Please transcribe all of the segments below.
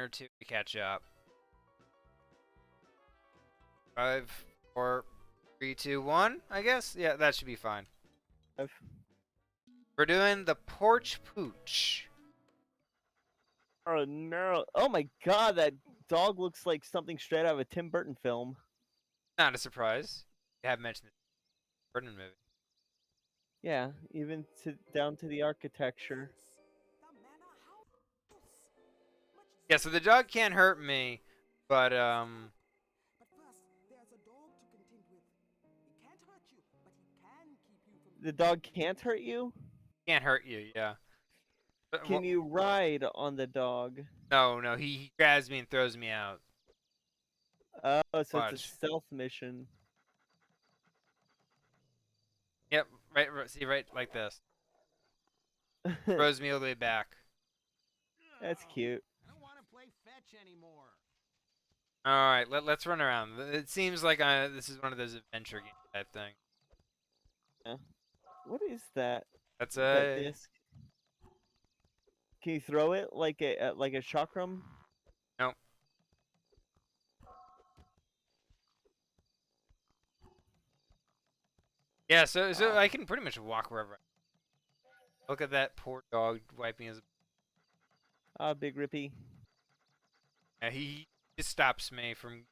or two to catch up. 5, 4, 3, 2, 1. I guess. Yeah, that should be fine. We're doing the porch pooch. Oh no! Oh my god, that dog looks like something straight out of a Tim Burton film. Not a surprise. You have mentioned the Burton movie. Yeah, even down to the architecture. Yeah, so the dog can't hurt me, but The dog can't hurt you? can't hurt you. Yeah. Can you ride on the dog? No, no, he grabs me and throws me out. Oh, so it's a Watch. stealth mission. Yep, right, see, right like this. Throws me all the way back. That's cute. I don't want to play fetch anymore. Alright, let's run around. It seems like this is one of those adventure game type thing. What is that? That's That a... disc? Can you throw it like a chakram? Nope. Yeah, so I can pretty much walk wherever. Look at that poor dog wiping his... Ah, Big Rippy. Yeah, he just stops me from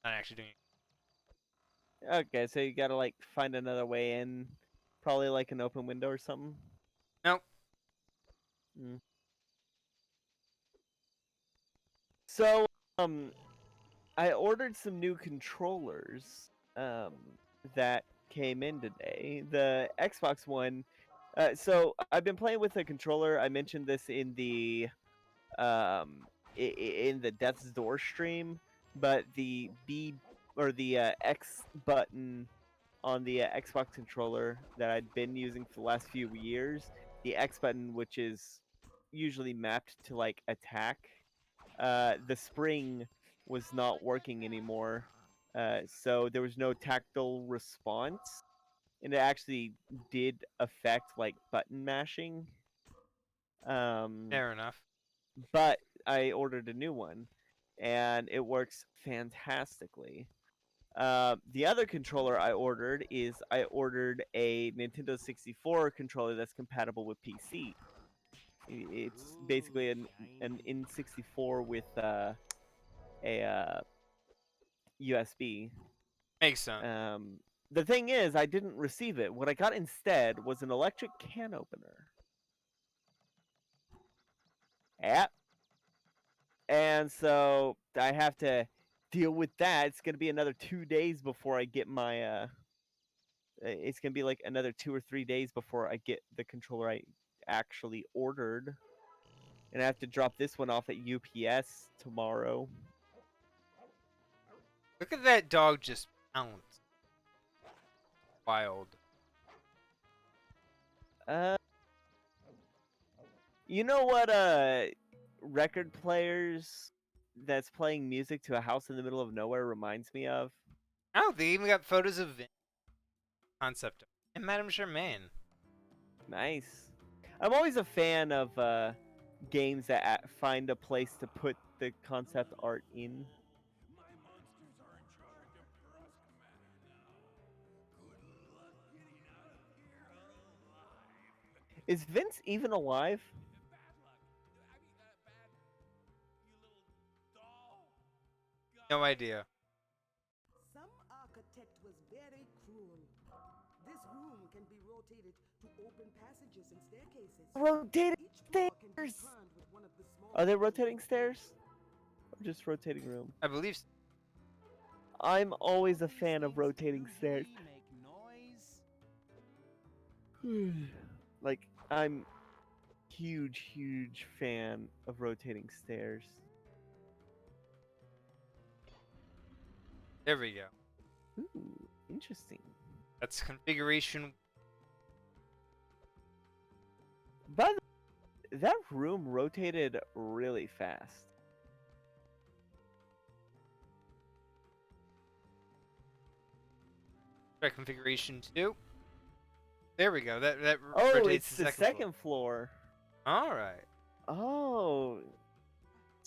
not actually doing it. Okay, so you gotta like find another way in. Probably like an open window or something. Nope. So, I ordered some new controllers, that came in today. The Xbox One. So I've been playing with a controller. I mentioned this in the, in the Death's Door stream, but the B or the X button on the Xbox controller that I'd been using for the last few years, the X button, which is usually mapped to like attack, the spring was not working anymore. So there was no tactile response, and it actually did affect like button mashing. Fair enough. But I ordered a new one, and it works fantastically. The other controller I ordered a Nintendo 64 controller that's compatible with PC. It's basically an N64 with a USB. Makes sense. The thing is, I didn't receive it. What I got instead was an electric can opener. Yep. And so I have to deal with that. It's gonna be another 2 days before I get my. It's gonna be like another 2 or 3 days before I get the controller I actually ordered, and I have to drop this one off at UPS tomorrow. Look at that dog just pounce. Wild. You know what? Record players that's playing music to a house in the middle of nowhere reminds me of. Oh, they even got photos of concept art. And Madame Charmaine. Nice. I'm always a fan of games that find a place to put the concept art in. Is Vince even alive? No idea. Some architect was very cruel. This room can be rotated to open passages and staircases. Rotating Each floor can be stairs! turned with one of the small Are they rotating stairs? Or just rotating room? I believe so. I'm always a fan of rotating stairs. Like, I'm huge fan of rotating stairs. There we go. Ooh, interesting. That's configuration. But that room rotated really fast. Try configuration 2. There we go. That Oh, rotates it's the the second second floor. All right. Oh.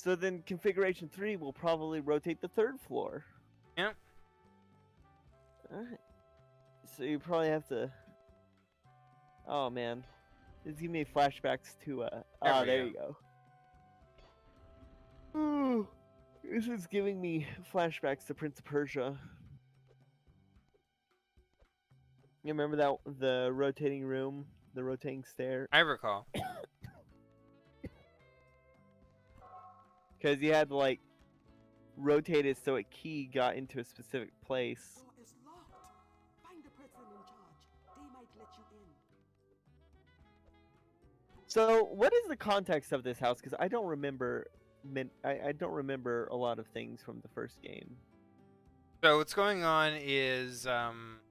So then configuration 3 will probably rotate the third floor. Yep. Alright. So you probably have to... Oh, man. It's giving me flashbacks to, There we there go. you go. Ooh, this is giving me flashbacks to Prince of Persia. You remember that, the rotating room? The rotating stair? I recall. Because you had to, like, rotate it so a key got into a specific place. Door is locked. Find the person in charge. They might let you in. So, what is the context of this house? Because I don't remember. I don't remember a lot of things from the first game. So what's going on is I'm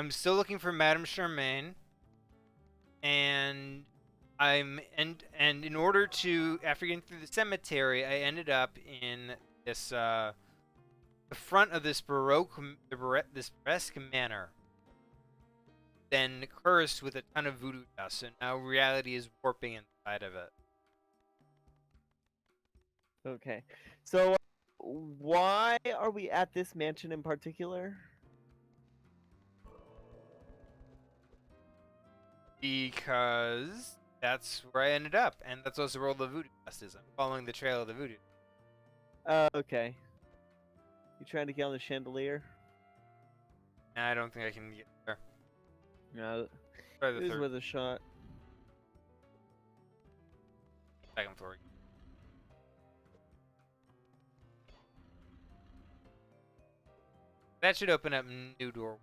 still looking for Madame Charmaine, and in order to, after getting through the cemetery, I ended up in this the front of this Baresque manor, then cursed with a ton of voodoo dust, and now reality is warping inside of it. Okay. So, why are we at this mansion in particular? Because that's where I ended up, and that's also where all the voodoo dust is. I'm following the trail of the voodoo. Okay. You trying to get on the chandelier? And I don't think I can get there. No. Try the It was third, worth a shot. second floor. That should open up new door.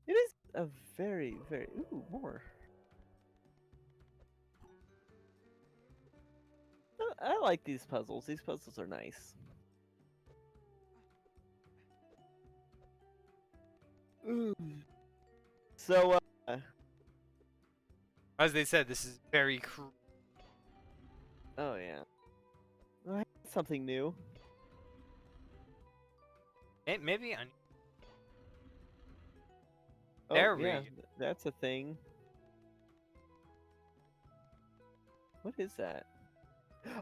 It is a very, very... Ooh, more. I like these puzzles. These puzzles are nice. Ooh. So, As they said, this is very oh yeah. Well, something new. maybe I Oh, There yeah, we go. that's a thing. What is that?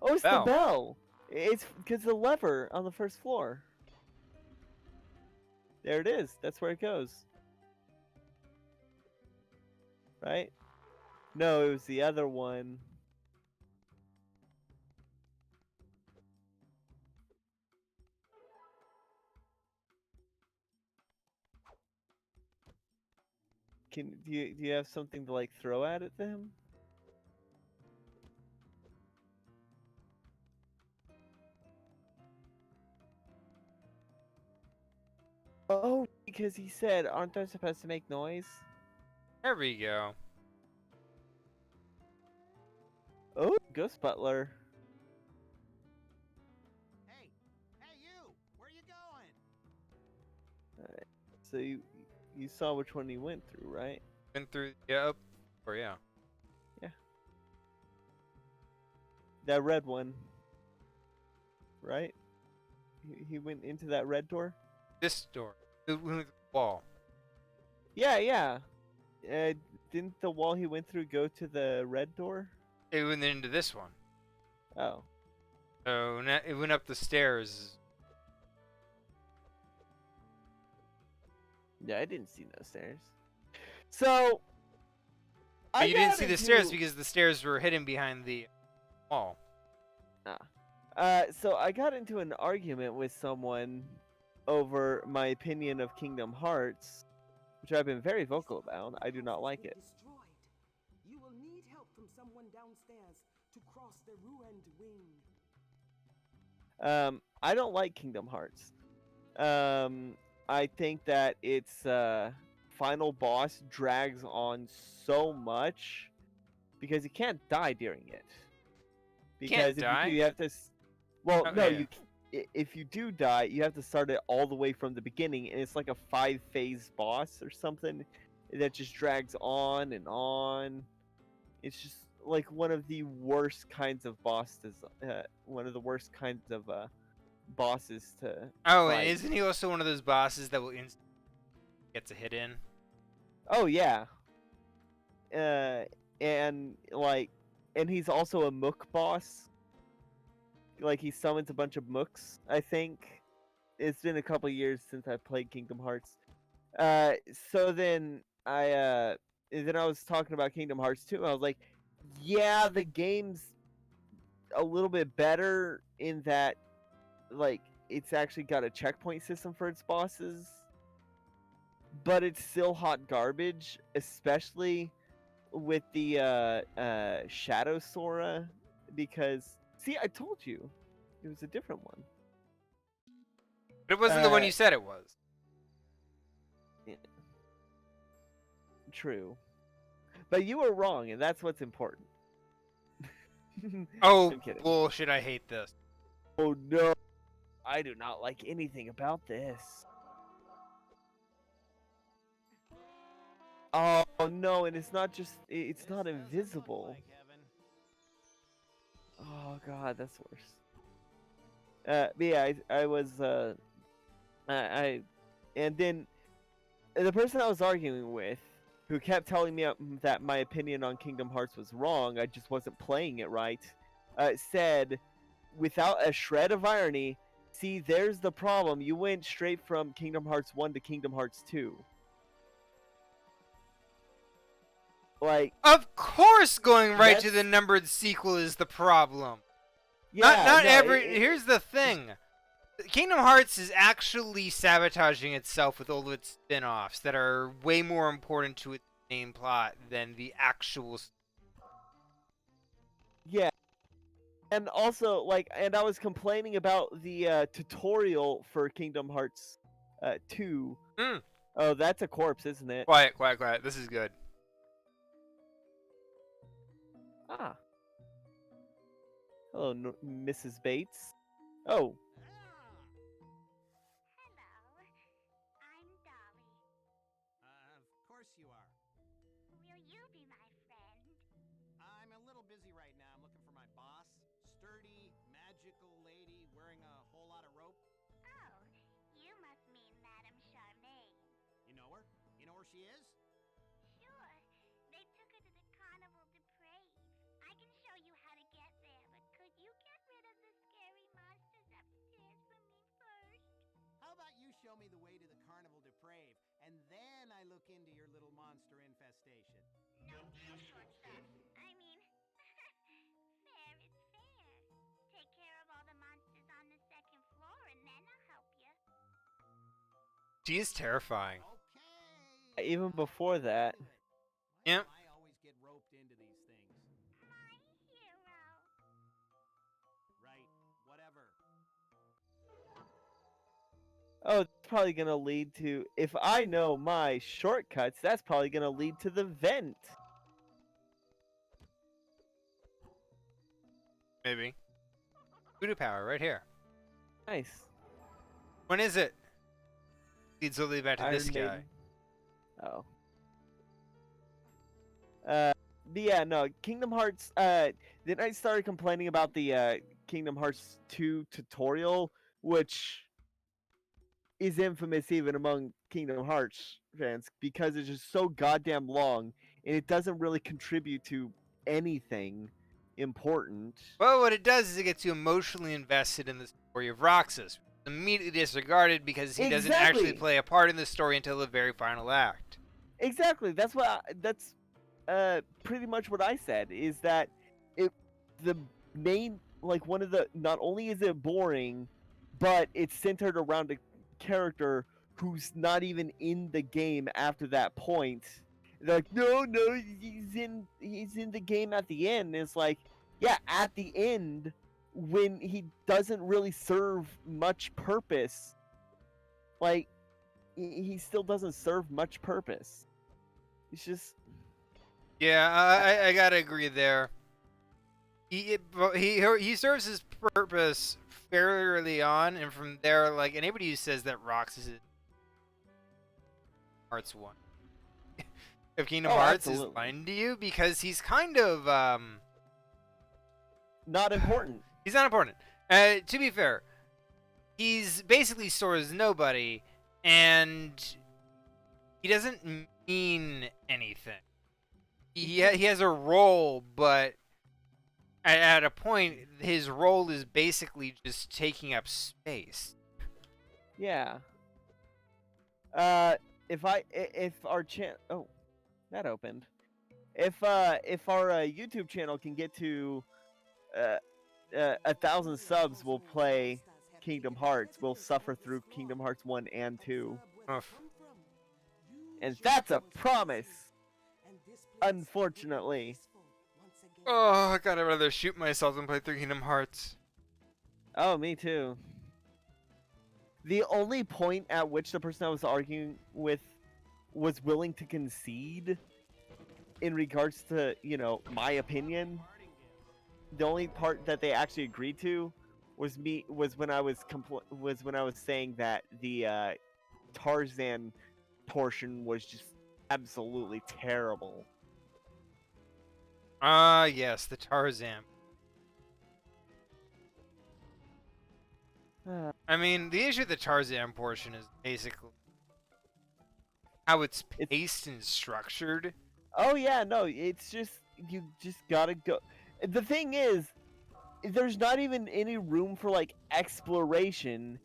Oh, it's Bell. the bell! It's because the lever on the first floor. There it is. That's where it goes. Right? No, it was the other one. Do you have something to like throw at it them? Oh, because he said, aren't they supposed to make noise? There we go. Oh, Ghost Butler. Hey, hey you! Where you going? So you saw which one he went through, right? Went through, yeah, or yeah. That red one. Right? He went into that red door? This door. It went with the wall. Yeah, yeah. Didn't the wall he went through go to the red door? It went into this one. Oh. So it went up the stairs. Yeah, I didn't see no stairs. So But you didn't see the stairs because the stairs were hidden behind the wall. So I got into an argument with someone over my opinion of Kingdom Hearts, which I've been very vocal about. I do not like it. Destroyed. You will need help from someone downstairs to cross the ruined wing. I don't like Kingdom Hearts. I think that its final boss drags on so much because you can't die during it. Because Can't die? you do, you have to. Well, Oh, no, yeah. if you do die, you have to start it all the way from the beginning, and it's like a 5-phase boss or something that just drags on and on. It's just like one of the worst kinds of bosses. One of the worst kinds of bosses to Oh, fight. and isn't he also one of those bosses that will gets a hit in. Oh yeah. And like, and he's also a Mook boss. Like he summons a bunch of Mooks. I think it's been a couple years since I played Kingdom Hearts. So then I was talking about Kingdom Hearts 2. I was like, yeah, the game's a little bit better in that, like, it's actually got a checkpoint system for its bosses, but it's still hot garbage, especially with the Shadow Sora, because see, I told you, it was a different one. But it wasn't the one Uh, you said it was. True, but you were wrong, and that's what's important. Oh, I'm kidding. bullshit, I hate this. Oh no, I do not like anything about this. Oh no, and it's not just, it's This not doesn't look invisible. like heaven. Oh god, that's worse. But yeah, I was, and then the person I was arguing with, who kept telling me that my opinion on Kingdom Hearts was wrong, I just wasn't playing it right, said, without a shred of irony, see, there's the problem. You went straight from Kingdom Hearts 1 to Kingdom Hearts 2. Like, Of course, going right to That's- the numbered sequel is the problem. yeah, Not no, every. Here's the thing. Kingdom Hearts is actually sabotaging itself with all of its spin-offs that are way more important to its main plot than the actual. yeah. And also, like, and I was complaining about the tutorial for Kingdom Hearts 2. Mm. Oh, that's a corpse, isn't it? Quiet, quiet, quiet. This is good. Ah. Hello, Mrs. Bates. Oh, Hello, I'm Dolly. Of course you are. Will you be my friend? I'm a little busy right now. I'm looking for my boss. Sturdy, magical lady wearing a whole lot of rope. Oh, you must mean Madame Charmaine. You know her? You know where she is? Sure, they took her to the Carnival de Prave. I can show you how to get there, but could you get rid of the scary monsters upstairs for me first? How about you show me the way to the Carnival de Prave, and then I look into your little monster infestation. No deal, short stuff. I mean, fair is fair. Take care of all the monsters on the second floor, and then I'll help you. She is terrifying. Okay. even before that. Do it. Why Yep. do I always get roped into these things? My hero. Right. Whatever. Oh, it's probably gonna lead to. If I know my shortcuts, that's probably gonna lead to the vent. Maybe. Voodoo power right here. Nice. When is it? Leads only back to Iron this guy. Maiden. Oh. But yeah, no, Kingdom Hearts. Then I started complaining about the Kingdom Hearts 2 tutorial, which is infamous even among Kingdom Hearts fans because it's just so goddamn long and it doesn't really contribute to anything important. Well, what it does is it gets you emotionally invested in the story of Roxas. Immediately disregarded because he doesn't actually Exactly. play a part in the story until the very final act. Exactly. That's pretty much what I said is that the main, like, one of the, not only is it boring, but it's centered around a character who's not even in the game after that point. They're like, no, he's in the game at the end. And it's like, yeah, at the end when he doesn't really serve much purpose. Like, he still doesn't serve much purpose. It's just, Yeah, I gotta agree there. He serves his purpose fairly early on, and from there, like anybody who says that Roxas is Hearts 1 of Kingdom Oh, Hearts absolutely. is lying to you because he's kind of not important. he's not important. To be fair, he's basically Sora's nobody, and he doesn't mean anything. He has a role, but at a point, his role is basically just taking up space. Yeah. If our channel that opened. If our YouTube channel can get to 1,000 subs, we'll play Kingdom Hearts. We'll suffer through Kingdom Hearts 1 and 2. Oof. And that's a promise. Unfortunately. Oh, God, I'd rather shoot myself than play through Kingdom Hearts. Oh, me too. The only point at which the person I was arguing with was willing to concede in regards to, my opinion, the only part that they actually agreed to was when I was saying that the Tarzan portion was just absolutely terrible. Ah, yes, the Tarzan. I mean, the issue with the Tarzan portion is basically how it's paced and structured. Oh yeah, no, it's just you just gotta go. The thing is, there's not even any room for like exploration.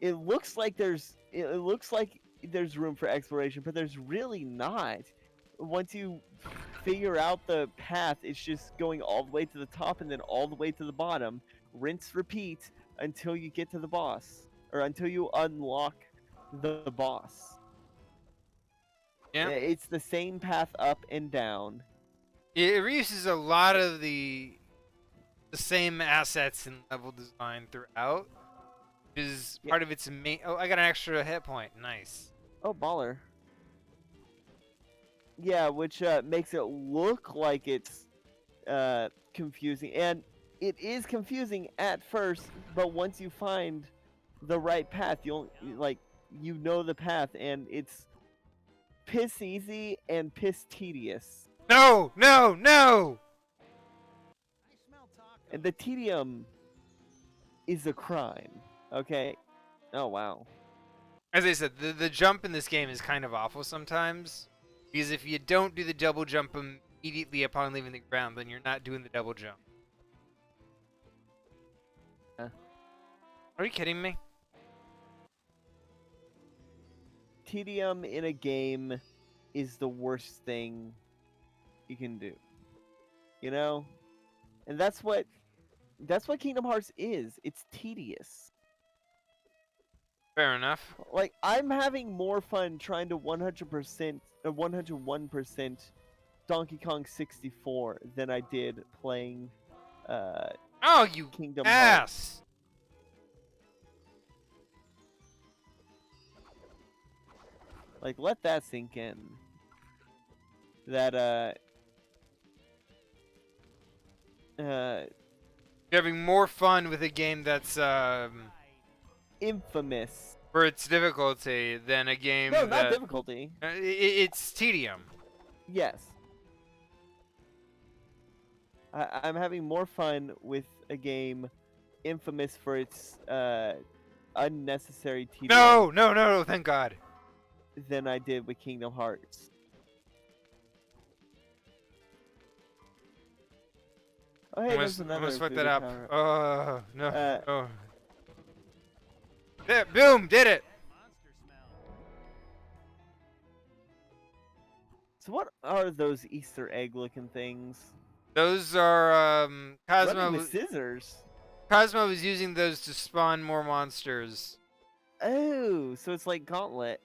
It looks like there's room for exploration, but there's really not. Once you figure out the path, it's just going all the way to the top and then all the way to the bottom. Rinse, repeat until you get to the boss, or until you unlock the boss. Yeah. It's the same path up and down. It reuses a lot of the same assets and level design throughout, which is part of its main. Oh, I got an extra hit point. Nice. Oh, baller. Yeah, which makes it look like it's confusing, and it is confusing at first. But once you find the right path, you know the path, and it's piss easy and piss tedious. No, no, no! I smell taco. And the tedium is a crime. Okay. Oh wow. As I said, the jump in this game is kind of awful sometimes. Because if you don't do the double jump immediately upon leaving the ground, then you're not doing the double jump. Are you kidding me? Tedium in a game is the worst thing you can do. You know? And that's what Kingdom Hearts is. It's tedious. Fair enough. Like, I'm having more fun trying to 101% Donkey Kong 64 than I did playing Oh, you Kingdom ass! Hearts. Like, let that sink in. That You're having more fun with a game that's infamous. for its difficulty than a game No, that not difficulty. It's tedium. Yes. I'm having more fun with a game infamous for its unnecessary tedium No, no, no, no! Thank God. than I did with Kingdom Hearts. Oh, hey, there's another Almost fucked Voodoo that up. power. Oh no! Uh, Oh. Yeah, boom! Did it! Monster smell. So what are those Easter egg looking things? Those are Running Cosmo. with scissors. Cosmo was using those to spawn more monsters. Oh, so it's like Gauntlet.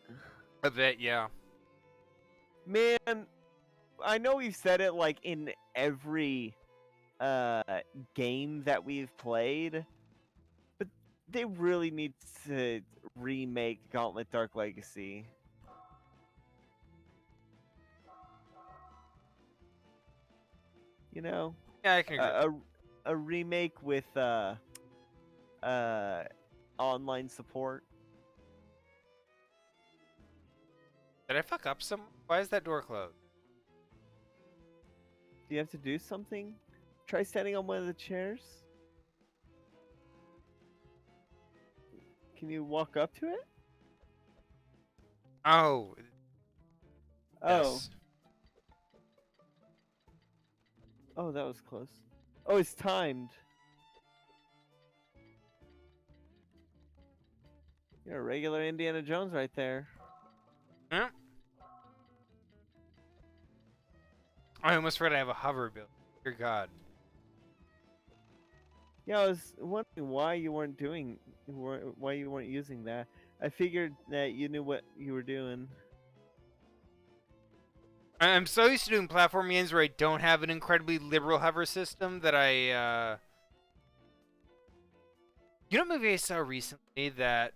A bit, yeah. Man, I know we've said it like in every game that we've played, but they really need to remake Gauntlet Dark Legacy. You know, Yeah, I can agree. a remake with online support. Did I fuck up some? Why is that door closed? Do you have to do something? Try standing on one of the chairs. Can you walk up to it? Oh, Oh. Yes. Oh, that was close. Oh, it's timed. You're a regular Indiana Jones right there. Yeah. I almost forgot I have a hover build. Dear God. Yeah, I was wondering why you weren't why you weren't using that. I figured that you knew what you were doing. I'm so used to doing platform games where I don't have an incredibly liberal hover system that you know what movie I saw recently that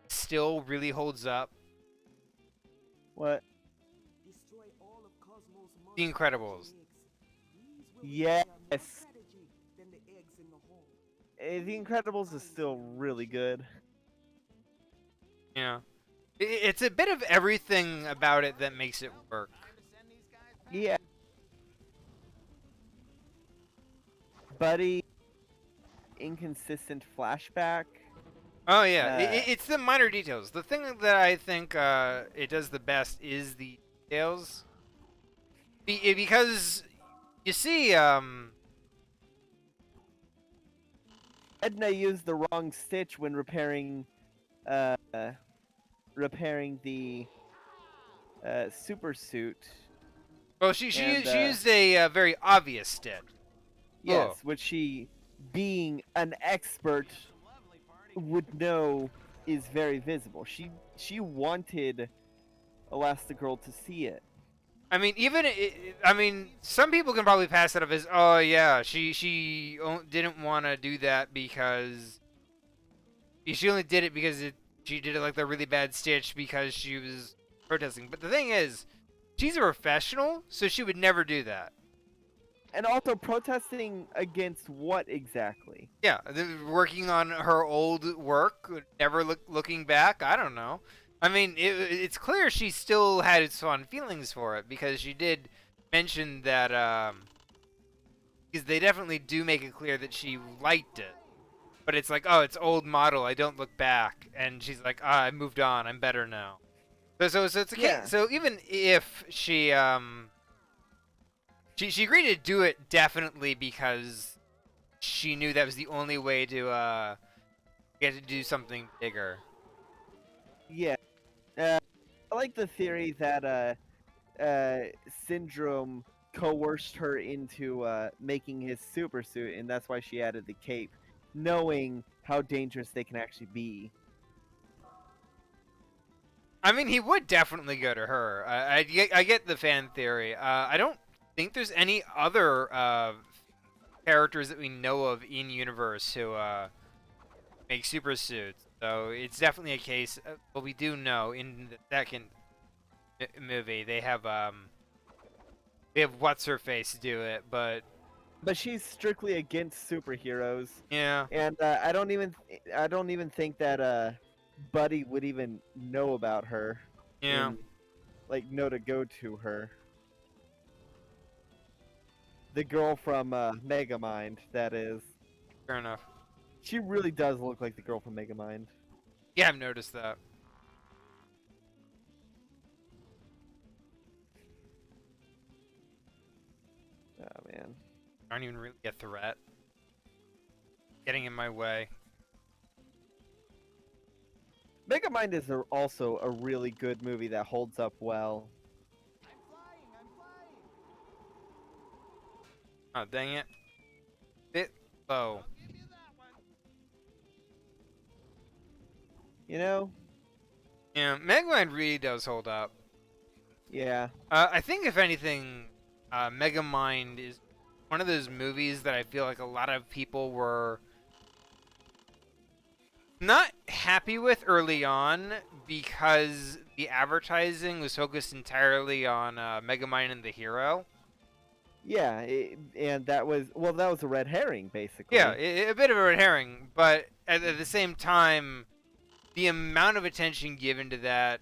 still really holds up? What? Destroy all of Cosmos' The Incredibles. eggs. These will Yes. require more strategy than the eggs in the hole. The Incredibles is still really good. Yeah. It's a bit of everything about it that makes it work. Time to send these guys Yeah. packing. Buddy, inconsistent flashback. Oh yeah, Uh, it's the minor details. The thing that I think it does the best is the details. Because you see, Edna used the wrong stitch when uh, repairing the super suit. well, she And, used a very obvious stitch. Yes, which she, being an expert, Lovely party. would know is very visible. She wanted Elastigirl to see it. I mean, I mean, some people can probably pass that off as, oh yeah, she didn't want to do that because she only did it because she did it like the really bad stitch because she was protesting. But the thing is, she's a professional, so she would never do that. And also protesting against what exactly? Yeah, working on her old work, never looking back. I don't know. I mean, it's clear she still had fond feelings for it because she did mention that. Because they definitely do make it clear that she liked it, but it's like, oh, it's old model. I don't look back, and she's like, ah, I moved on. I'm better now. So it's okay. Yeah. So even if she agreed to do it definitely because she knew that was the only way to get to do something bigger. Yeah. I like the theory that Syndrome coerced her into making his super suit, and that's why she added the cape, knowing how dangerous they can actually be. I mean, he would definitely go to her. I get the fan theory. I don't think there's any other characters that we know of in universe who make super suits. So it's definitely a case. But we do know in the second movie they have what's her face do it, but But she's strictly against superheroes, yeah, and I don't even think that Buddy would even know about her. yeah, And, like, know to go to her. The girl from Megamind, that is. fair enough. She really does look like the girl from Megamind. Yeah, I've noticed that. Oh man. Aren't even really a threat. Getting in my way. Megamind is also a really good movie that holds up well. I'm flying. I'm flying. Oh, dang it. Bit low. I'll give you that one. You know? Yeah, Megamind really does hold up. Yeah. I think if anything, Megamind is one of those movies that I feel like a lot of people were not happy with early on because the advertising was focused entirely on Megamind and the hero. Yeah, and that was a red herring basically. Yeah, a bit of a red herring, but at the same time, the amount of attention given to that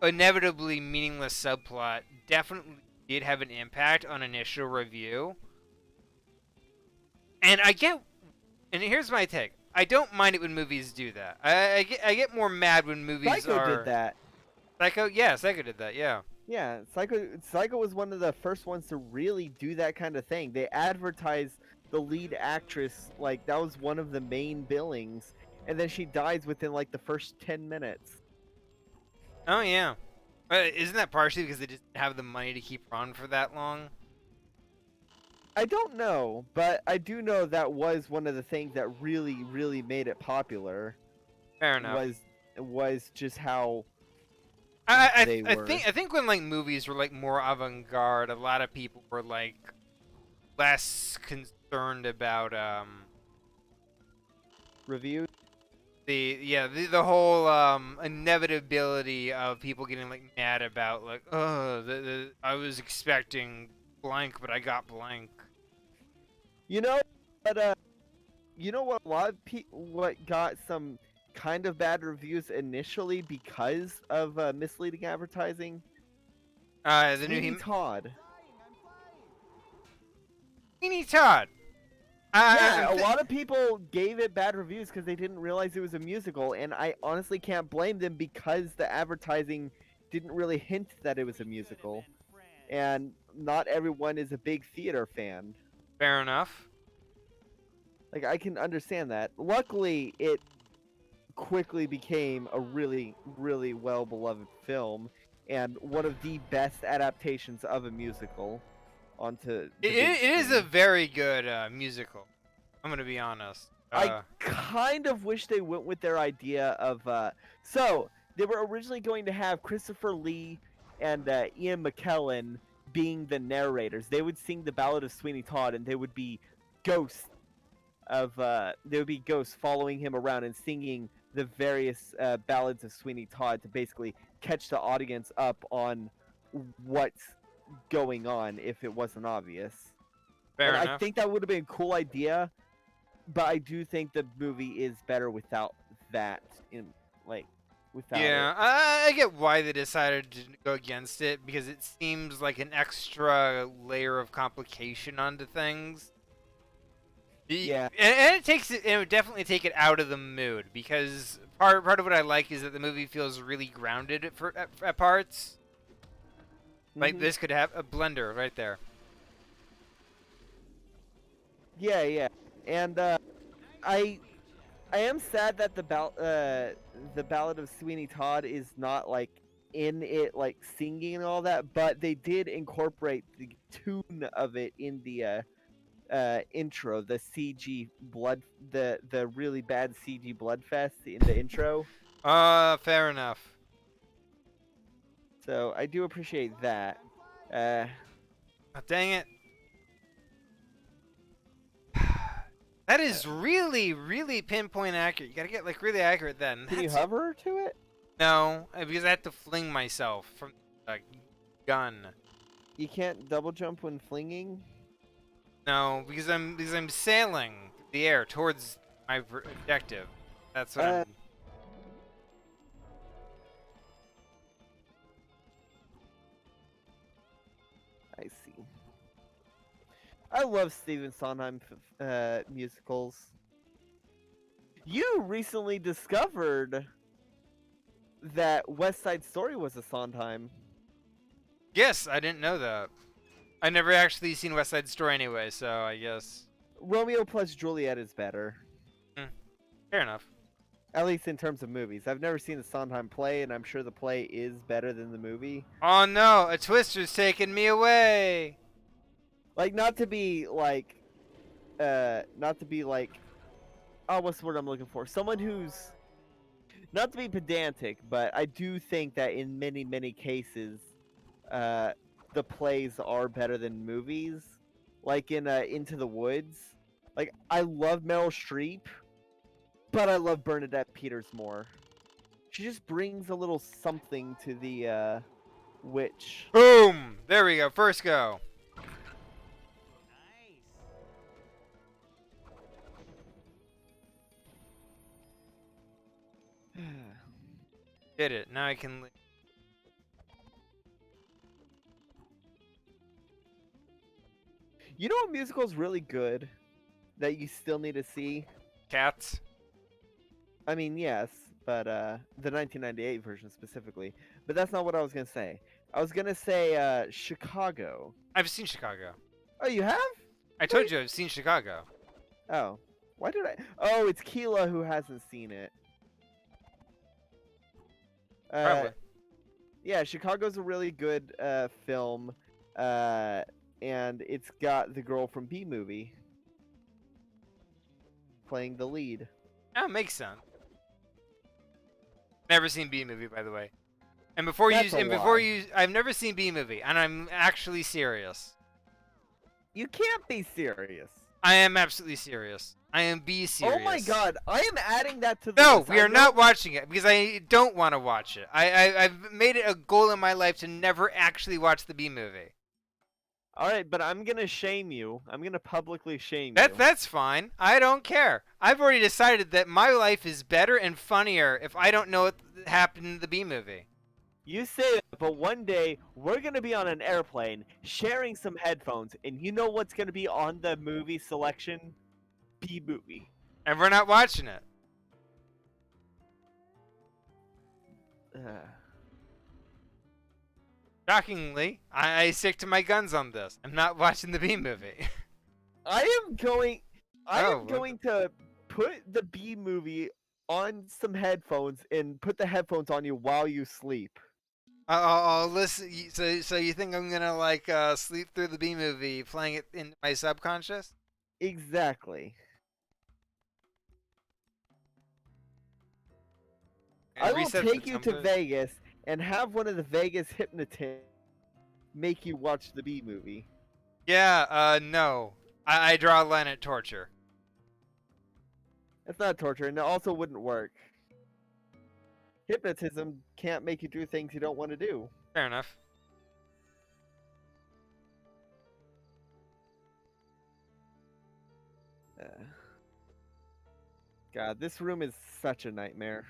inevitably meaningless subplot definitely did have an impact on initial review. And here's my take. I don't mind it when movies do that. I get more mad when movies Psycho are. did that. Psycho? Yeah, Psycho did that. Yeah. Yeah, Psycho was one of the first ones to really do that kind of thing. They advertised the lead actress like that was one of the main billings, and then she dies within like the first 10 minutes. Oh yeah. Isn't that partially because they just didn't have the money to keep her on for that long? I don't know, but I do know that was one of the things that really made it popular Fair enough. was just how I they I were. think when like movies were like more avant-garde, a lot of people were like less concerned about Reviews. the whole inevitability of people getting like mad about like I was expecting blank but I got blank. You know, but you know what? A lot of what got some kind of bad reviews initially because of misleading advertising. The new Sweeney Todd. Sweeney Todd. Yeah, I'm a lot of people gave it bad reviews because they didn't realize it was a musical, and I honestly can't blame them because the advertising didn't really hint that it was a musical, and not everyone is a big theater fan. fair enough. Like, I can understand that. Luckily, it quickly became a really well beloved film and one of the best adaptations of a musical onto the big It is a screen. very good musical. I'm gonna be honest. I kind of wish they went with their idea of so they were originally going to have Christopher Lee and Ian McKellen being the narrators. They would sing the Ballad of Sweeney Todd, and they would be ghosts following him around and singing the various ballads of Sweeney Todd to basically catch the audience up on what's going on if it wasn't obvious. fair And enough. I think that would have been a cool idea, but I do think the movie is better without that. Without Yeah, it. I get why they decided to go against it because it seems like an extra layer of complication onto things. Yeah. And it would definitely take it out of the mood because part of what I like is that the movie feels really grounded at parts. Like Mhm. this could have a blender right there. Yeah, and I am sad that the Ballad of Sweeney Todd is not like in it like singing and all that, but they did incorporate the tune of it in the intro, the really bad CG Bloodfest in the intro. Fair enough. So I do appreciate that. Oh, dang it. That is really pinpoint accurate. You gotta get like really accurate then. Can you That's- hover to it? No, because I have to fling myself from a gun. You can't double jump when flinging. No, because I'm sailing through the air towards my objective. That's what I'm. I see. I love Stephen Sondheim musicals. You recently discovered that West Side Story was a Sondheim. Yes, I didn't know that. I never actually seen West Side Story anyway, so I guess Romeo plus Juliet is better, fair enough. at least in terms of movies. I've never seen the Sondheim play, and I'm sure the play is better than the movie. Oh no, a twister's taking me away. Like, not to be like, oh, what's the word I'm looking for? Someone who's not to be pedantic, but I do think that in many cases, the plays are better than movies. Like in Into the Woods, like I love Meryl Streep, but I love Bernadette Peters more. She just brings a little something to the witch. Boom! There we go. First go. Did it. Now I can. You know what musical is really good that you still need to see? Cats. I mean, yes, but the 1998 version specifically. But that's not what I was gonna say. I was gonna say Chicago. I've seen Chicago. Oh, you have? I told you I've seen Chicago. Oh, why did I? Oh, it's Keela who hasn't seen it. Probably. Yeah, Chicago's a really good film, and it's got the girl from B Movie playing the lead. Oh, makes sense. Never seen B movie, by the way. And before That's you, a and before lie. you, I've never seen B movie, and I'm actually serious. You can't be serious. I am absolutely serious. I am B serious. Oh my god, I am adding that to the No, list. we I are know- not watching it because I don't want to watch it. I've made it a goal in my life to never actually watch the B movie. All right, but I'm gonna shame you. I'm gonna publicly shame you. That's fine. I don't care. I've already decided that my life is better and funnier if I don't know what happened in the B movie. You say that, but one day we're gonna be on an airplane sharing some headphones, and you know what's gonna be on the movie selection? B movie. And we're not watching it. Shockingly, I stick to my guns on this. I'm not watching the B movie. I am going. I Oh, am what going to put the B movie on some headphones and put the headphones on you while you sleep. I'll listen. So you think I'm gonna like sleep through the B movie, playing it in my subconscious? Exactly. And I will reset the take you to template? Vegas and have one of the Vegas hypnotists make you watch the B movie. Yeah. No. I draw a line at torture. That's not torture, and it also wouldn't work. Hypnotism can't make you do things you don't want to do. Fair enough. God, this room is such a nightmare.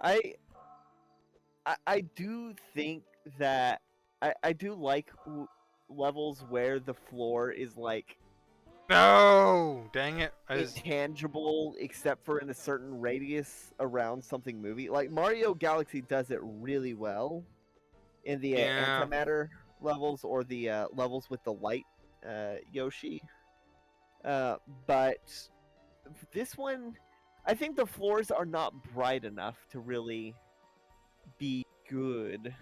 I do think that I do like levels where the floor is like No. Dang it. intangible except for in a certain radius around something movie. Like Mario Galaxy does it really well in the Yeah. antimatter levels or the levels with the light Yoshi. But this one, I think the floors are not bright enough to really be good.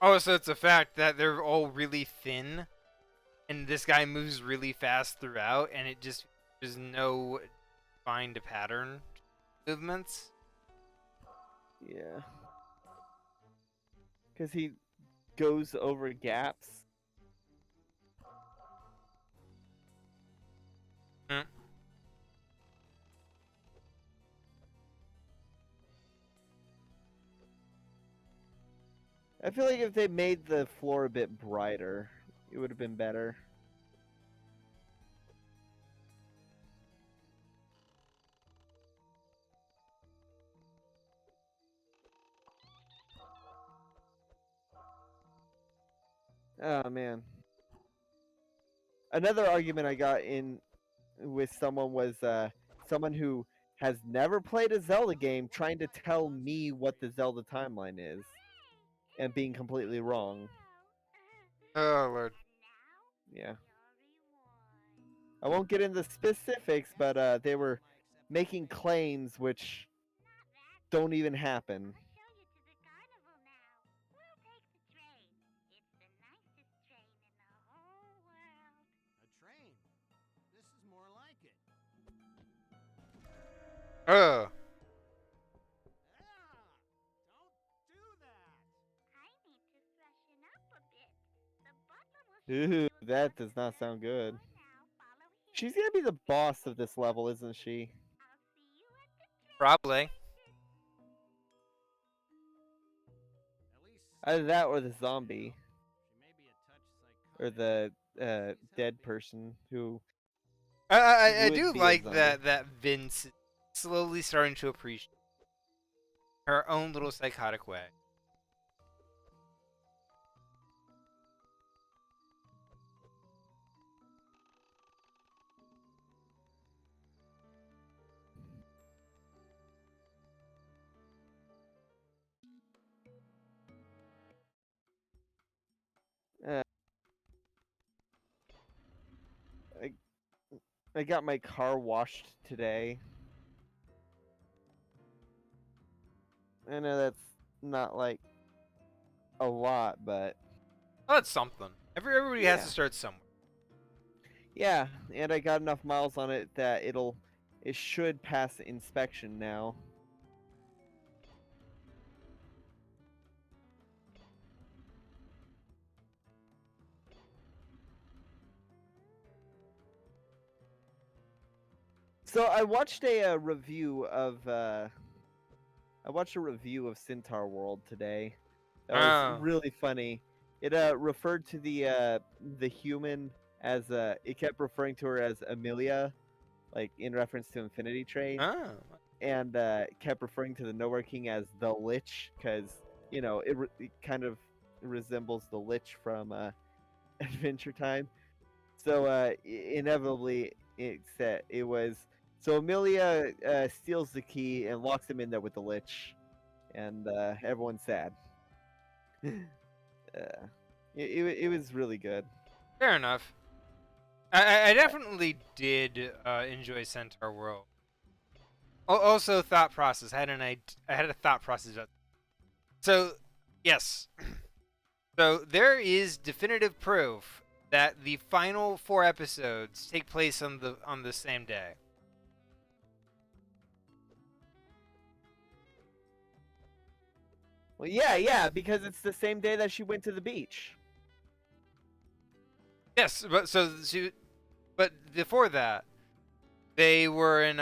Oh, so it's a fact that they're all really thin, and this guy moves really fast throughout, and it just there's no defined pattern movements. Yeah. Because he goes over gaps. Hmm. I feel like if they made the floor a bit brighter, it would have been better. Oh man. Another argument I got in with someone was someone who has never played a Zelda game trying to tell me what the Zelda timeline is and being completely wrong. Oh lord. Yeah. I won't get into specifics, but they were making claims which don't even happen. A train. This is more like it. Oh. Ah! Don't do that. Ooh, that does not sound good. She's gonna be the boss of this level, isn't she? Probably. At least Either that or the zombie. she may be a touch Or psychotic. the dead person who I would do be a like zombie. that Vince is slowly starting to appreciate her own little psychotic way. I got my car washed today. I know that's not like a lot, but Oh, that's something. Everybody has Yeah. to start somewhere. yeah, and I got enough miles on it that it should pass inspection now. So I watched a review of Centaur World today. That was Oh. really funny. It referred to the human as it kept referring to her as Amelia, like in reference to Infinity Train, Oh. and kept referring to the Nowhere King as the Lich because it kind of resembles the Lich from Adventure Time. So inevitably, it was so Amelia steals the key and locks him in there with the Lich, and everyone's sad. It was really good. Fair enough. I definitely did enjoy Centaur World. Also, thought process. I had a thought process about. So, yes. So there is definitive proof that the final 4 episodes take place on the same day. Well, yeah, because it's the same day that she went to the beach. Yes, but before that, they were in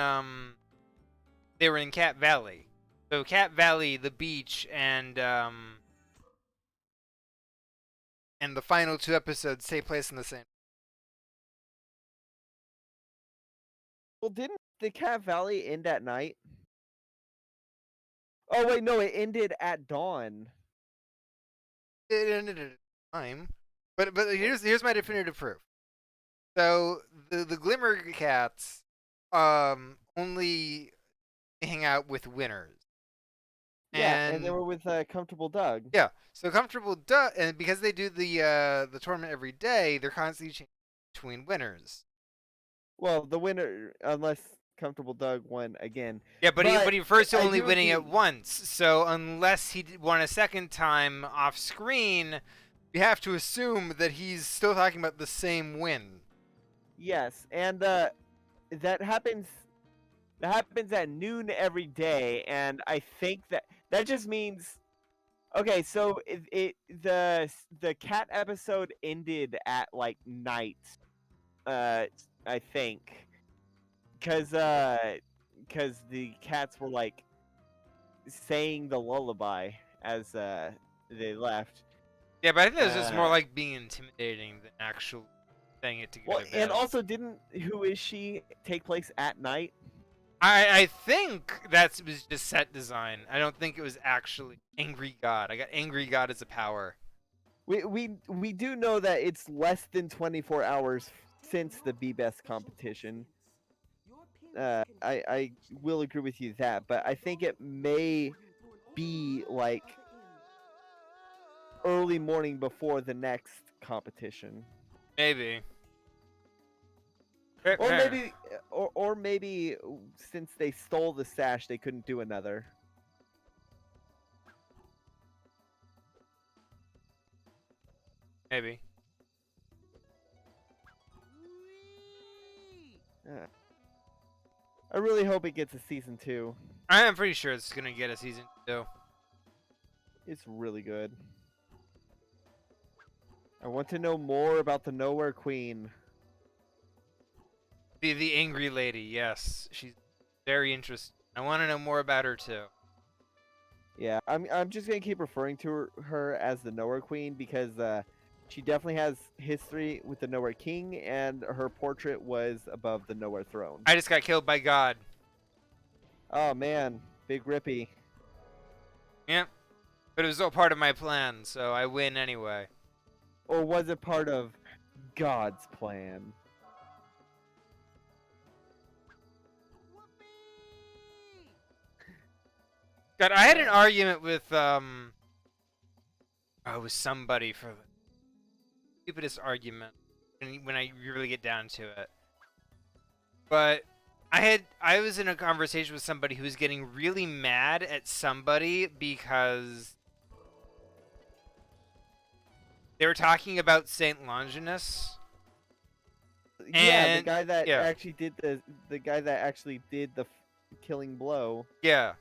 Cat Valley. So Cat Valley, the beach, and the final 2 episodes take place in the same. Well, didn't the Cat Valley end at night? Oh wait, no, it ended at dawn. It ended at a time, but here's my definitive proof. So the Glimmer Cats only hang out with winners. Yeah, and they And were with Comfortable Doug. yeah, so Comfortable and because they do the tournament every day, they're constantly changing between winners. Well, the winner, unless Comfortable Doug won again. Yeah, but he refers to I only do winning it agree. once. So unless he won a second time off screen, we have to assume that he's still talking about the same win. Yes, and that happens. That happens at noon every day, and I think that just means okay. So the cat episode ended at like night. I think because the cats were like saying the lullaby as they left. Yeah, but I think it was just more Uh, like being intimidating than actually saying it to go well, to and bed. also didn't Who Is She take place at night? I think that was just set design. I don't think it was actually Angry God. I got Angry God as a power. We do know that it's less than 24 hours since the Be Best competition. I will agree with you that, but I think it may be like early morning before the next competition, Maybe. or maybe since they stole the sash, they couldn't do another. Maybe. Uh, I really hope it gets a season 2. I am pretty sure it's gonna get a season 2. It's really good. I want to know more about the Nowhere Queen. The angry lady, yes, she's very interesting. I want to know more about her too. Yeah, I'm just gonna keep referring to her as the Nowhere Queen because she definitely has history with the Nowhere King, and her portrait was above the Nowhere Throne. I just got killed by God. Oh man, Big Rippy. Yep. But it was all part of my plan, so I win anyway. Or was it part of God's plan? God, I had an argument with with somebody for the stupidest argument when I really get down to it. But I was in a conversation with somebody who was getting really mad at somebody because they were talking about Saint Longinus. Yeah, the And guy that yeah. actually did the guy that actually did the killing blow. Yeah.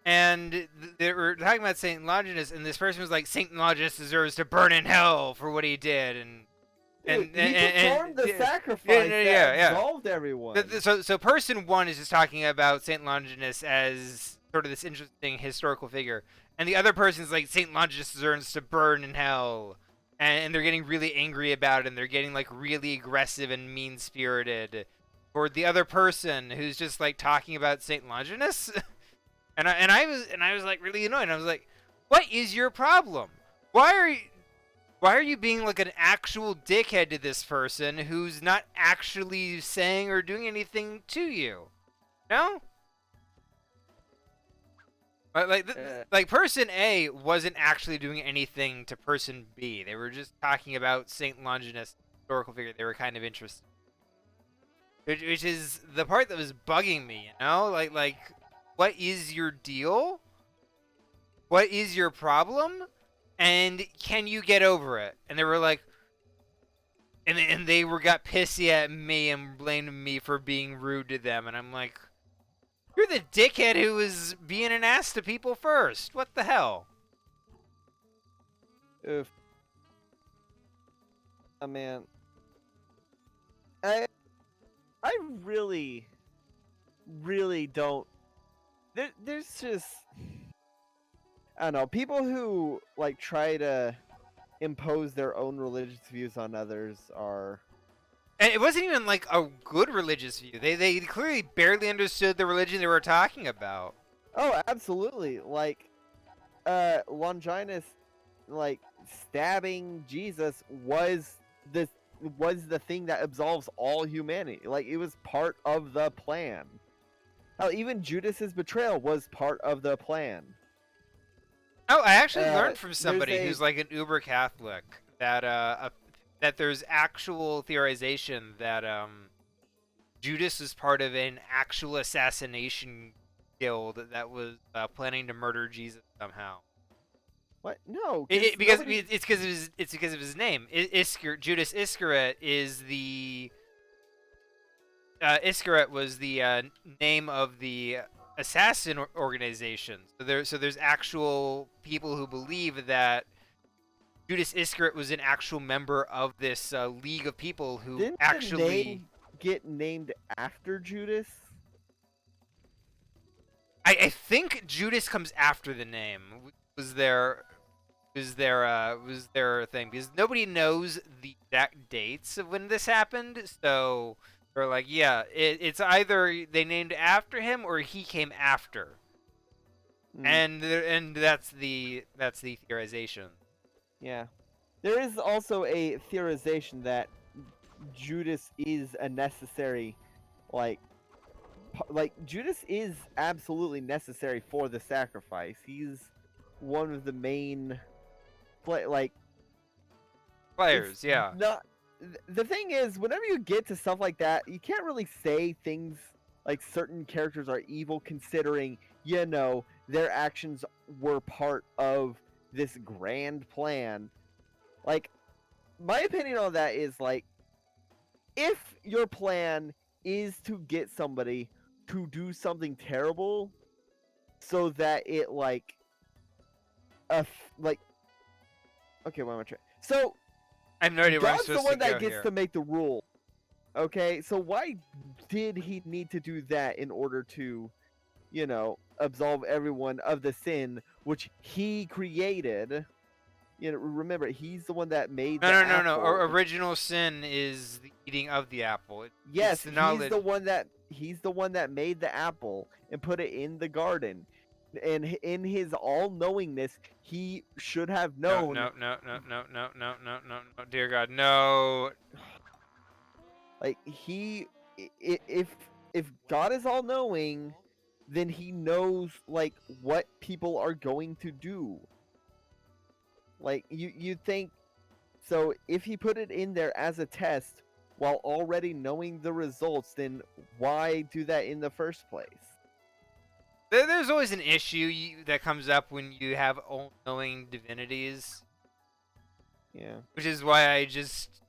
And they were talking about Saint Longinus, and this person was like, Saint Longinus deserves to burn in hell for what he did, Dude, he performed the sacrifice that absolved everyone. So person one is just talking about Saint Longinus as sort of this interesting historical figure, and the other person's like, Saint Longinus deserves to burn in hell, and they're getting really angry about it, and they're getting like really aggressive and mean spirited toward the other person who's just like talking about Saint Longinus. And I was like really annoyed. I was like, "What is your problem? Why are you being like an actual dickhead to this person who's not actually saying or doing anything to you?" No? Like person A wasn't actually doing anything to person B. They were just talking about Saint Longinus, historical figure. They were kind of interested, which is the part that was bugging me. You know, like. What is your deal? What is your problem? And can you get over it? And they were like, and they got pissy at me and blamed me for being rude to them. And I'm like, you're the dickhead who was being an ass to people first. What the hell? Oof. Oh man. I really don't. There's just, I don't know, people who like try to impose their own religious views on others are. And it wasn't even like a good religious view. They clearly barely understood the religion they were talking about. Oh, absolutely. Like, Longinus, like stabbing Jesus was the thing that absolves all humanity. Like, it was part of the plan. Hell, even Judas's betrayal was part of the plan. Oh, I actually learned from somebody who's like an uber Catholic that that there's actual theorization that Judas was part of an actual assassination guild that was planning to murder Jesus somehow. What? No, It's because of his name. Judas Iscariot is the Iscariot was the name of the assassin organization. So there's actual people who believe that Judas Iscariot was an actual member of this league of people who Didn't actually the name get named after Judas. I think Judas comes after the name. Was their thing, because nobody knows the exact dates of when this happened. So they're like, yeah, it's either they named after him or he came after. And that's the theorization. Yeah. There is also a theorization that Judas is a necessary, like Judas is absolutely necessary for the sacrifice. He's one of the main Players, yeah. The thing is, whenever you get to stuff like that, you can't really say things like certain characters are evil, considering, you know, their actions were part of this grand plan. Like, my opinion on that is, like, if your plan is to get somebody to do something terrible so that it, like, okay, what am I trying? So, I have no idea where I'm God's supposed the one to go that gets here. to make the rule. Okay, so why did he need to do that in order to, you know, absolve everyone of the sin which he created? You know, remember, he's the one that made the apple. No. Original sin is the eating of the apple. Yes, the knowledge. he's the one that made the apple and put it in the garden. And in his all-knowingness, he should have known. No, dear God, no. Like, if God is all-knowing, then he knows, like, what people are going to do. Like, you think, so if he put it in there as a test, while already knowing the results, then why do that in the first place? There's always an issue that comes up when you have all-knowing divinities, Yeah. which is why I just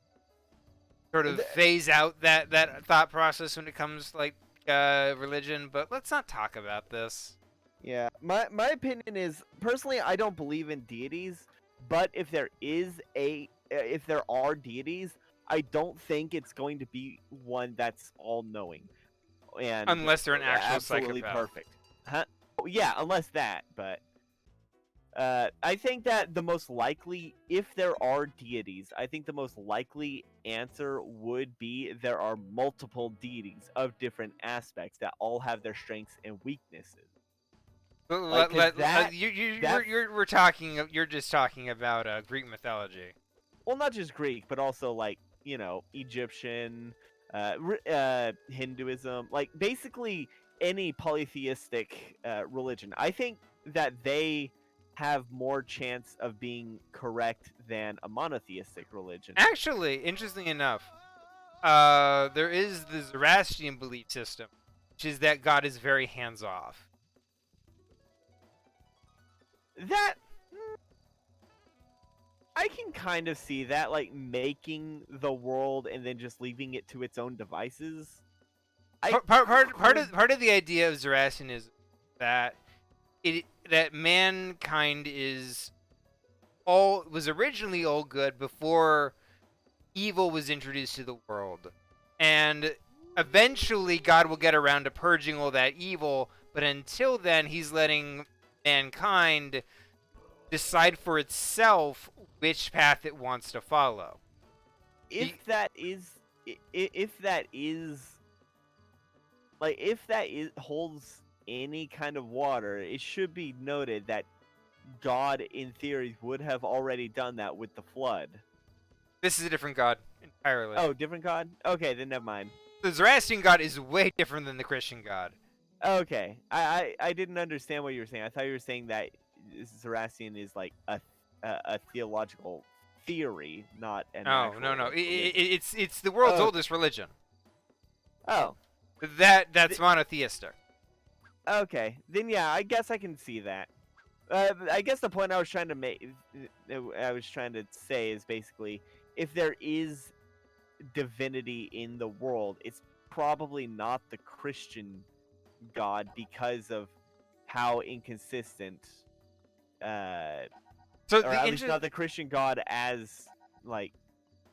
sort of phase out that thought process when it comes like religion. But let's not talk about this. Yeah, my opinion is personally I don't believe in deities, but if there are deities, I don't think it's going to be one that's all knowing and Unless they're an actual absolutely psychopath. perfect. Huh? Oh, yeah, unless that, but I think that the most likely, if there are deities, I think the most likely answer would be there are multiple deities of different aspects that all have their strengths and weaknesses. Like, 'cause that We're talking. You're just talking about Greek mythology. well, not just Greek, but also like Egyptian, Hinduism, like basically any polytheistic religion. I think that they have more chance of being correct than a monotheistic religion. Actually, interestingly enough, there is the Zoroastrian belief system, which is that God is very hands-off. That I can kind of see that, like making the world and then just leaving it to its own devices. Part of the idea of Zoroastrianism that that mankind was originally all good before evil was introduced to the world, and eventually God will get around to purging all that evil. But until then, He's letting mankind decide for itself which path it wants to follow. If that is holds any kind of water, it should be noted that God, in theory, would have already done that with the flood. This is a different God entirely. Oh, different God? Okay, then never mind. The Zoroastrian God is way different than the Christian God. Okay, I didn't understand what you were saying. I thought you were saying that Zoroastrian is like a theological theory, not an actual No. religion. It's the world's Oh. oldest religion. Oh, That's monotheistic. okay. Then yeah, I guess I can see that. I guess the point I was trying to say is basically if there is divinity in the world, it's probably not the Christian God because of how inconsistent, So or at least not the Christian God as like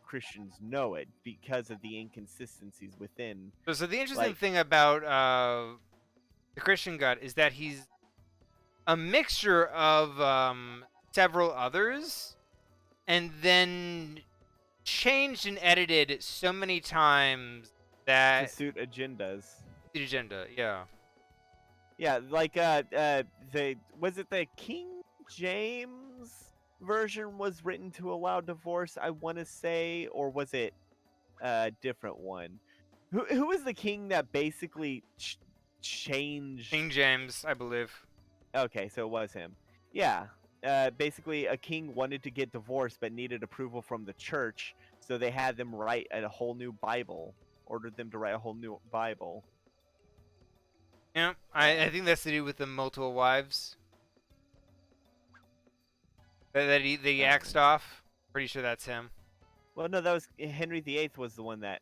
Christians know it because of the inconsistencies within. So the interesting like- thing about the Christian God is that he's a mixture of several others, and then changed and edited so many times To that suit agendas. the agenda. Yeah. Yeah, like was it the King James version was written to allow divorce, I want to say, or was it a different one? Who was the king that basically changed? King James, I believe. Okay, so it was him. Yeah. Basically, a king wanted to get divorced but needed approval from the church, so they had them write a whole new Bible. Ordered them to write a whole new Bible. Yeah, I think that's to do with the multiple wives that he axed off. Pretty sure that's him. Well, no, that was Henry VIII was the one that.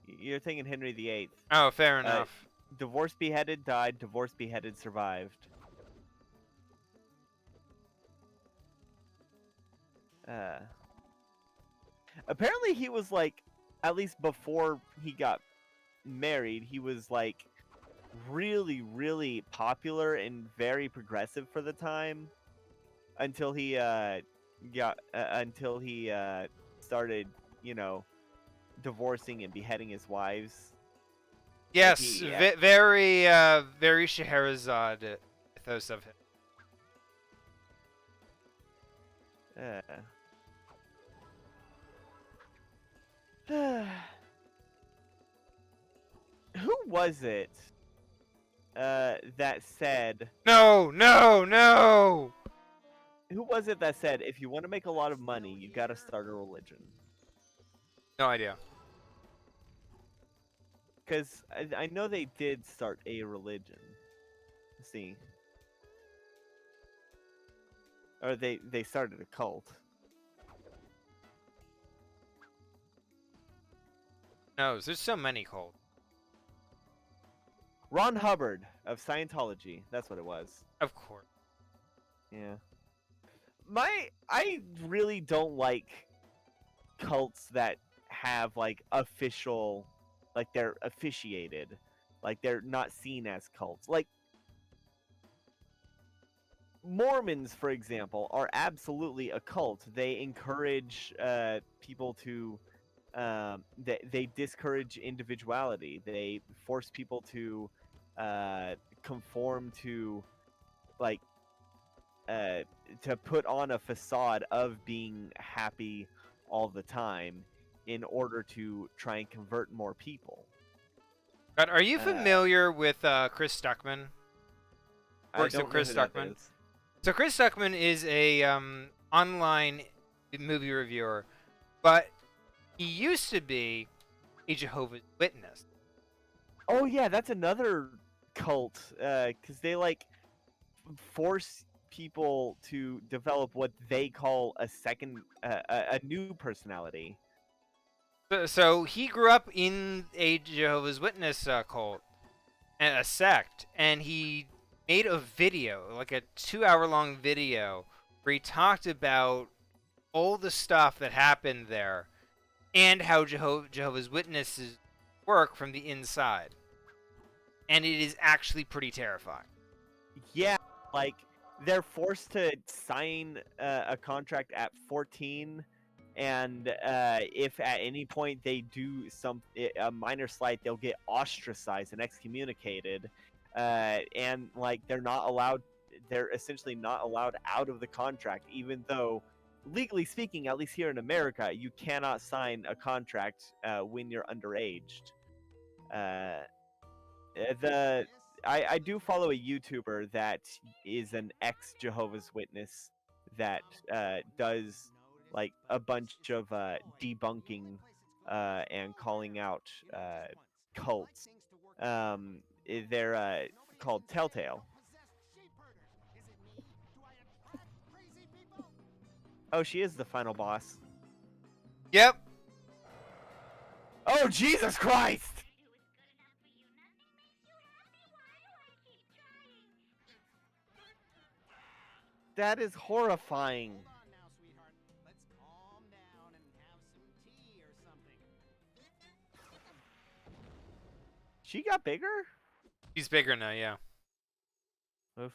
You're thinking Henry VIII. Oh, fair enough. Divorced, beheaded, died. Divorced, beheaded, survived. Apparently, he was like, at least before he got married, he was like really, really popular and very progressive for the time. Until he started, divorcing and beheading his wives. Yes, yeah. very Scheherazade ethos of him. Who was it that said? No! Who was it that said if you want to make a lot of money, you got to start a religion? No idea. Because I know they did start a religion. Let's see. Or they started a cult. No, there's so many cults. Ron Hubbard of Scientology. That's what it was. Of course. Yeah. I really don't like cults that have like official, like they're officiated, like they're not seen as cults. Like Mormons, for example, are absolutely a cult. They encourage people to, they discourage individuality. They force people to conform to, like, to put on a facade of being happy all the time in order to try and convert more people. But are you Uh, familiar with Chris Stuckman? I Works of don't know Chris who that Stuckman. is. So Chris Stuckman is a online movie reviewer, but he used to be a Jehovah's Witness. Oh yeah, that's another cult. Because they like force people to develop what they call a second, a new personality. So he grew up in a Jehovah's Witness cult, a sect, and he made a video, like a 2-hour-long video, where he talked about all the stuff that happened there and how Jehovah's Witnesses work from the inside. And it is actually pretty terrifying. Yeah, like they're forced to sign a contract at 14, and if at any point they do a minor slight, they'll get ostracized and excommunicated, and like they're not allowed. They're essentially not allowed out of the contract, even though, legally speaking, at least here in America, you cannot sign a contract when you're underaged. The I do follow a YouTuber that is an ex Jehovah's Witness that does like a bunch of debunking and calling out cults. They're called Telltale. Oh, she is the final boss. Yep. Oh, Jesus Christ! That is horrifying. Hold on now, sweetheart. Let's calm down and have some tea or something. She got bigger? He's bigger now, yeah. Oof.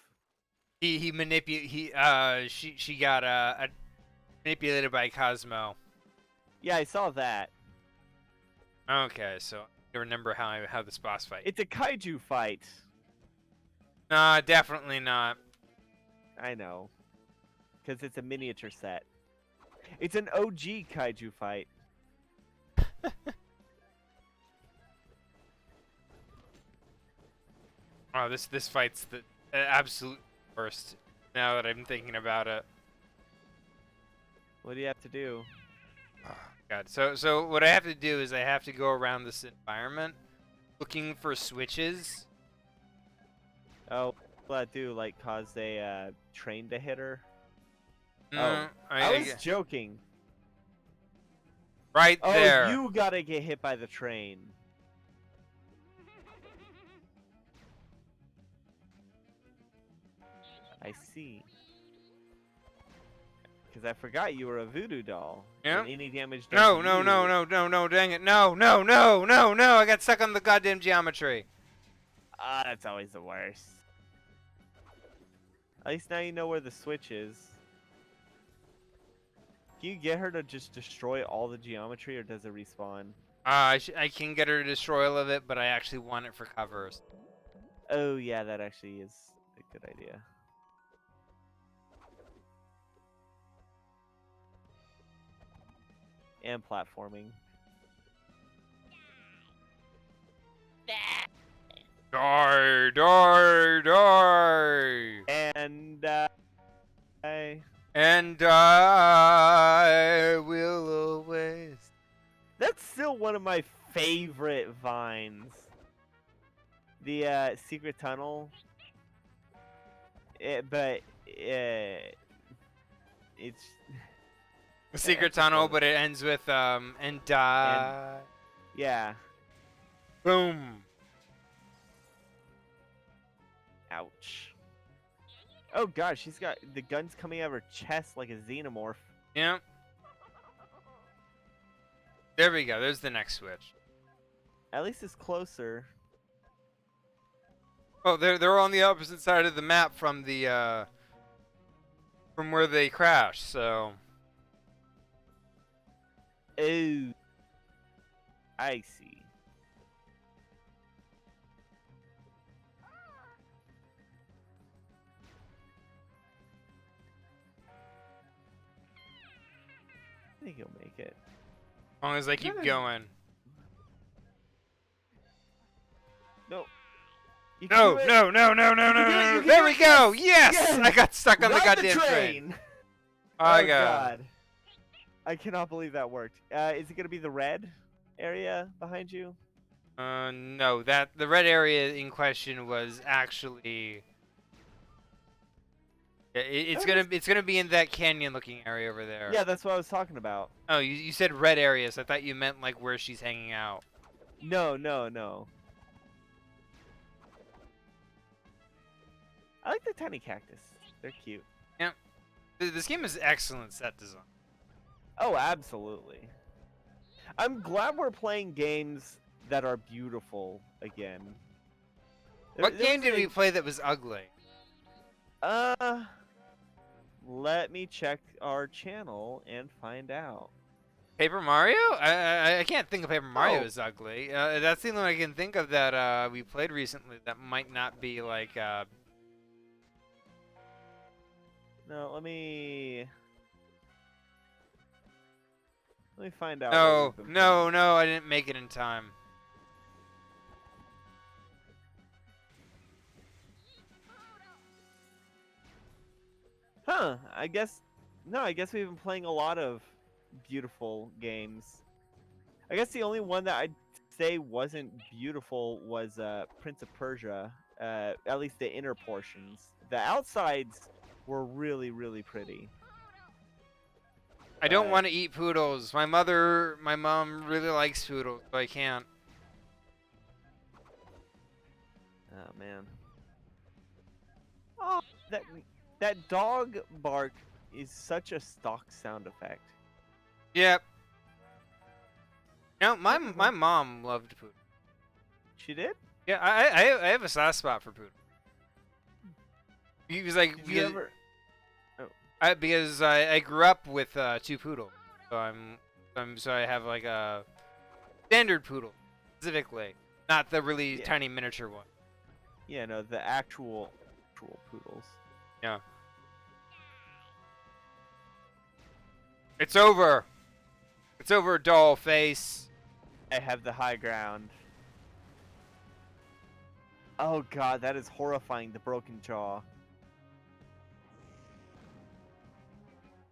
He manipulated. She got manipulated by Cosmo. Yeah, I saw that. Okay, so I remember how this boss fight. It's a kaiju fight. Nah, definitely not. I know. Because it's a miniature set. It's an OG kaiju fight. Oh, this fight's the absolute worst. Now that I'm thinking about it. What do you have to do? Oh, God. So what I have to do is I have to go around this environment looking for switches. Oh, what will that do? Like cause a train to hit her? Mm, I was joking. right Oh, there. you gotta get hit by the train. I see. Because I forgot you were a voodoo doll. Yeah. And any damage done No, to no, you- no, no, no, no, dang it. No, no, no, no, no. I got stuck on the goddamn geometry. Ah, that's always the worst. At least now you know where the switch is. Can you get her to just destroy all the geometry, or does it respawn? I can get her to destroy all of it, but I actually want it for covers. Oh yeah, that actually is a good idea. And platforming. Die, die, die. And And I will always. that's one of my favorite vines. The secret tunnel. It's The secret It's just tunnel, one- but it ends with and die. yeah. Boom. Ouch. Oh god, she's got the guns coming out of her chest like a xenomorph. Yeah. There we go. There's the next switch. At least it's closer. Oh, they're on the opposite side of the map from the from where they crashed. So Oh. I see. I think he'll make it. as long as I keep going. No. You can No, do it. no, no, no, no, no, You can do it, no, you no. can There do we it, go. yes, Yes, yes. I got stuck on the Ride goddamn train. Oh I got. god. I cannot believe that worked. Is it gonna be the red area behind you? No, that the red area in question was actually. Yeah, it's gonna be in that canyon-looking area over there. Yeah, that's what I was talking about. Oh, you said red area, so I thought you meant like where she's hanging out. No, no, no. I like the tiny cactus. They're cute. This game is excellent set design. Oh, absolutely. I'm glad we're playing games that are beautiful again. What game did we play that was ugly? Let me check our channel and find out. Paper Mario? I can't think of Paper Mario Oh. as ugly. That's the only one I can think of that we played recently that might not be like. No, let me find out. No, what we've been no, playing. no! I didn't make it in time. Huh? I guess no. I guess we've been playing a lot of beautiful games. I guess the only one that I'd say wasn't beautiful was Prince of Persia. At least the inner portions. The outsides were really, really pretty. I don't But- want to eat poodles. My mom really likes poodles, so I can't. Oh man. Oh, that dog bark is such a stock sound effect. Yep. No, my mom loved poodles. She did? Yeah, I have a soft spot for poodles. He was like, Did you ever? because I grew up with 2 poodles, so so I have like a standard poodle specifically, not the really Yeah. tiny miniature one. Yeah, no, the actual poodles. Yeah. It's over. It's over, doll face. I have the high ground. Oh god, that is horrifying, the broken jaw.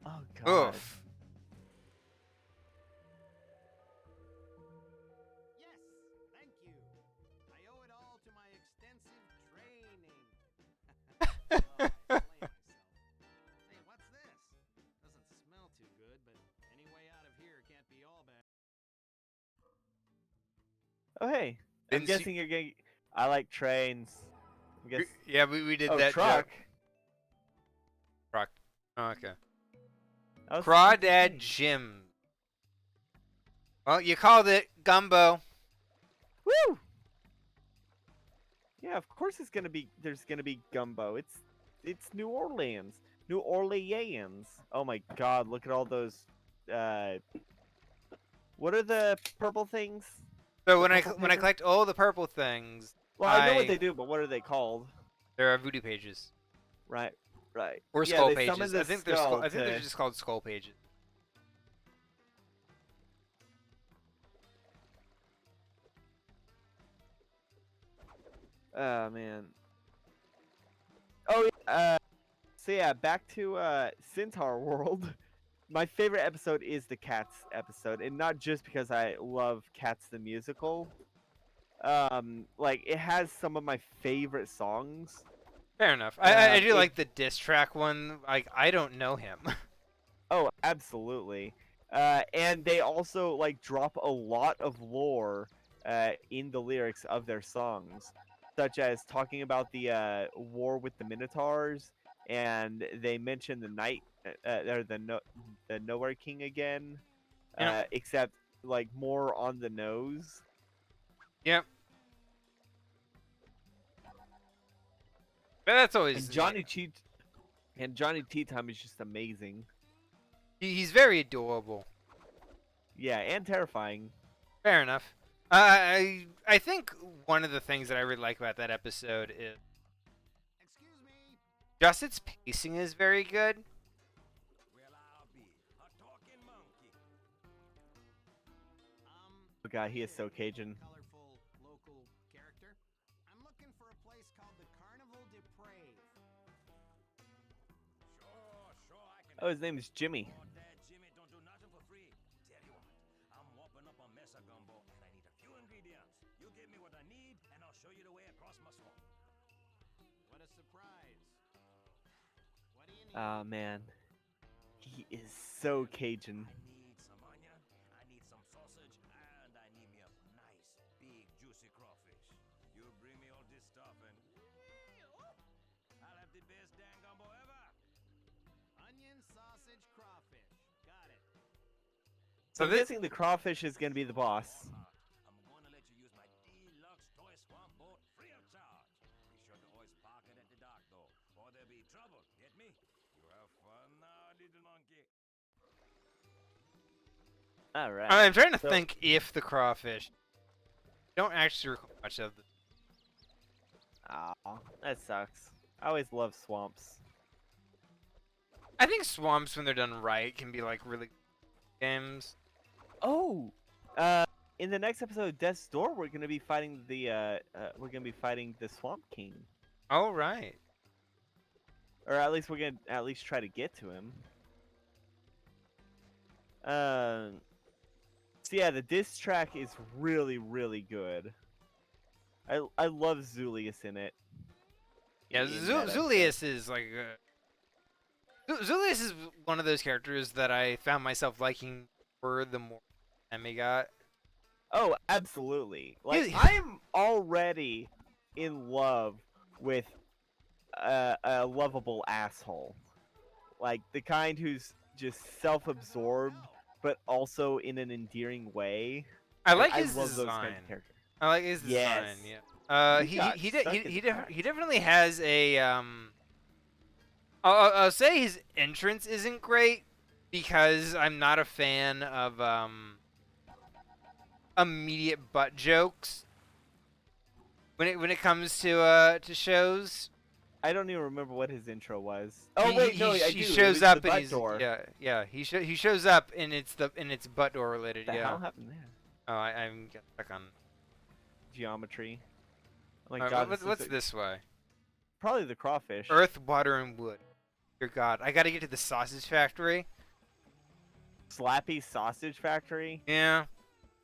Oh god. Oof. Yes, thank you. I owe it all to my extensive training. Oh, explain myself. Hey, what's this? Doesn't smell too good, but any way out of here can't be all bad. Oh hey. I'm Didn't see- guessing you're getting I like trains. I guess Yeah, we did oh, that truck. joke. Truck. Oh, okay. I was Crawdad thinking Jim. Well, you called it Gumbo. woo! Yeah, of course there's gonna be gumbo. It's New Orleans. New Orleans. Oh my god, look at all those what are the purple things? So when I purple when I paper? collect all the purple things, Well, I know I- what they do, but what are they called? there are voodoo pages Right. Right. or Yeah, skull they summon pages. the I think they're skull I think they're to- just called skull pages. Oh man. Oh, so yeah, back to Centaur World. my favorite episode is the Cats episode, and not just because I love Cats the musical. Like it has some of my favorite songs. Fair enough. I do It like the diss track one. Like I don't know him. Oh, absolutely. And they also like drop a lot of lore in the lyrics of their songs, such as talking about the war with the Minotaurs, and they mention the night or the Nowhere King again, Yep. except like more on the nose. Yep. But that's always And Johnny Tea Time is just amazing. he's very adorable. Yeah, and terrifying. Fair enough. I think one of the things that I really like about that episode is Excuse me. just its pacing is very good. Well, I'll be a talking monkey. Oh god, he is so hey, Cajun. colorful local character. I'm looking for a place called the Carnival de Prave. Sure, I can. Oh, his name is Jimmy. Oh, Dad, Jimmy, don't do nothing for free. Tell you what, I'm whopping up a mesa gumbo, and I need a few ingredients. You give me what I need, and I'll show you the way across my swamp. What a surprise! What do you need? Oh man, he is so Cajun. I need some onion, I need some sausage, and I need me a nice, big, juicy crawfish. You bring me all this stuff, and I'll have the best dang gumbo ever. Onion, sausage, crawfish. Got it. So I'm this- guessing the crawfish is gonna be the boss. I'm going to let you use my deluxe toy swamp boat free of charge. Be sure to always park it at the dock, though, or there'll be trouble. Get me? You have fun now, little monkey. All right. I'm trying to So- think if the crawfish don't actually recall much of the. Aw, that sucks. I always love swamps. I think swamps, when they're done right, can be like really games. Oh, in the next episode of Death's Door, we're gonna be fighting the Swamp King, Oh right. or at least we're gonna at least try to get to him. So yeah, the diss track is really, really good. I love Zulius in it. Yeah, in that episode. Zulius is like. Zulius is one of those characters that I found myself liking for the more Emmy got. Oh, absolutely. Like Yeah. I'm already in love with a lovable asshole. Like the kind who's just self-absorbed but also in an endearing way. I like I his love those design. kinds of characters. I like his Yes. design. Yeah. He got stuck in the crack. He definitely has a I'll say his entrance isn't great because I'm not a fan of immediate butt jokes when it comes to shows. I don't even remember what his intro was. Oh He- wait, he, no, I he do. It shows was up the and butt he's door. yeah he shows up and it's butt door related. What the Yeah. hell happened there? Oh, I'm got stuck on. Geometry. Oh my Alright, god, what's is this way? probably the crawfish. Earth, water, and wood. Dear God, I gotta get to the sausage factory. Slappy Sausage Factory. Yeah.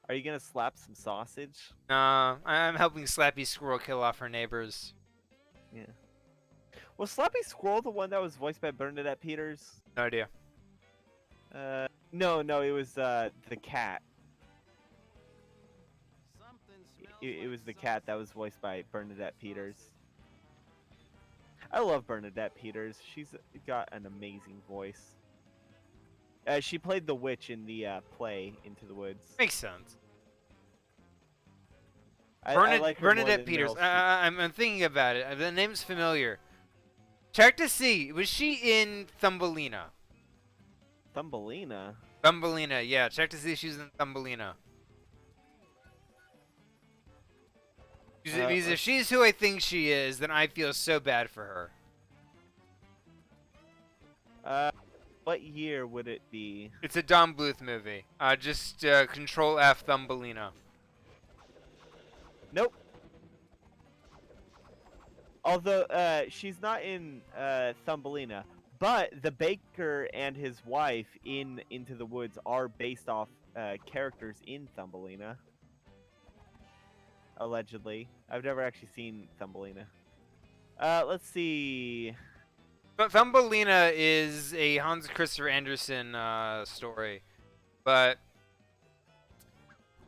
Are you gonna slap some sausage? Nah, I'm helping Slappy Squirrel kill off her neighbors. Yeah. Was Slappy Squirrel the one that was voiced by Bernadette Peters? No idea. No, it was the cat. Something smells It was the like cat that was voiced by Bernadette Peters. I love Bernadette Peters. She's got an amazing voice. She played the witch in the play Into the Woods. Makes sense. I like her more Bernadette than Peters. Meryl Streep. I'm thinking about it. The name's familiar. Check to see. Was she in Thumbelina? Thumbelina. Thumbelina, yeah. Check to see if she's in Thumbelina. Because if she's who I think she is, then I feel so bad for her. What year would it be? It's a Don Bluth movie. Just Control F Thumbelina. Nope. Although she's not in Thumbelina, But the baker and his wife in Into the Woods are based off characters in Thumbelina. Allegedly. I've never actually seen Thumbelina. Let's see. But Thumbelina is a Hans Christopher Andersen story, but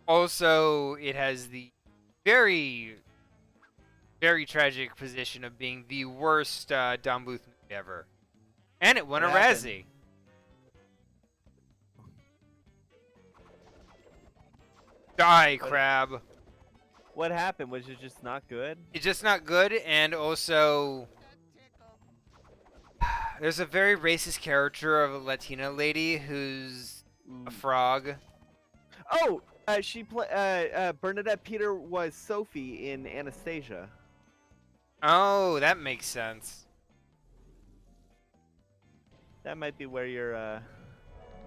also it has the very, very tragic position of being the worst Don Bluth movie ever, and it won a What happened? Razzie. Die, What- crab. What happened? Was it just not good? It's just not good, and also there's a very racist character of a Latina lady who's a frog. Oh, Bernadette Peter was Sophie in Anastasia. Oh, that makes sense. That might be where you're.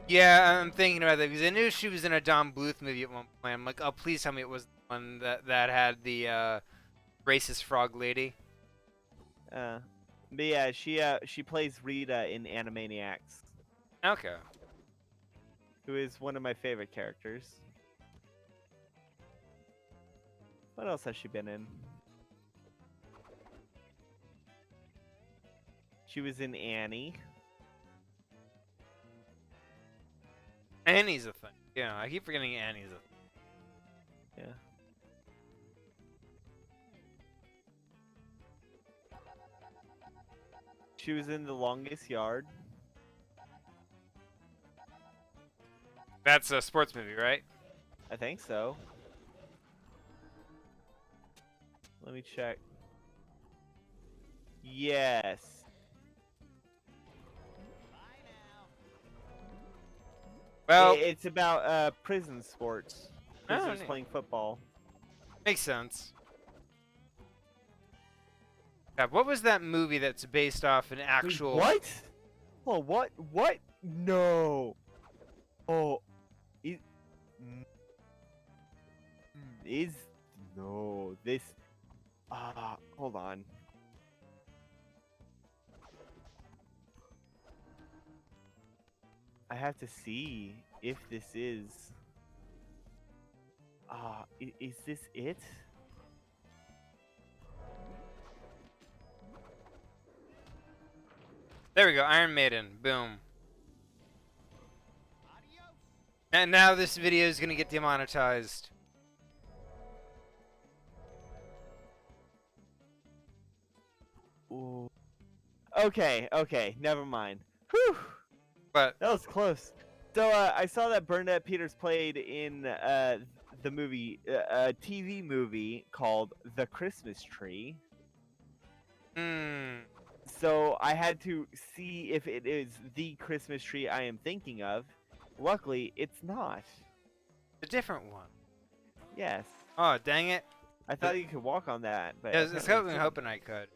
Yeah, I'm thinking about that because I knew she was in a Don Bluth movie at one point. I'm like, oh, please tell me it was the one that had the racist frog lady. But yeah, she plays Rita in Animaniacs, Okay. who is one of my favorite characters. What else has she been in? She was in Annie. Annie's a thing. Yeah, I keep forgetting Annie's a thing. Yeah. She was in The Longest Yard. That's a sports movie, right? I think so. Let me check. Yes. Well, It's about prison sports. Prisoners neat. playing football. Makes sense. Yeah, what was that movie that's based off an actual? What? Oh, what? What? No. Oh. Is no this. Hold on. I have to see if this is. Is this it? There we go, Iron Maiden. Boom. And now this video is gonna get demonetized. Ooh. Okay, never mind. Whew. But That was close. So I saw that Bernadette Peters played in the movie, a TV movie called The Christmas Tree. So I had to see if it is the Christmas tree I am thinking of. Luckily, it's not. a different one. Yes. Oh, dang it. I thought you could walk on that, but I was apparently you hoping I could.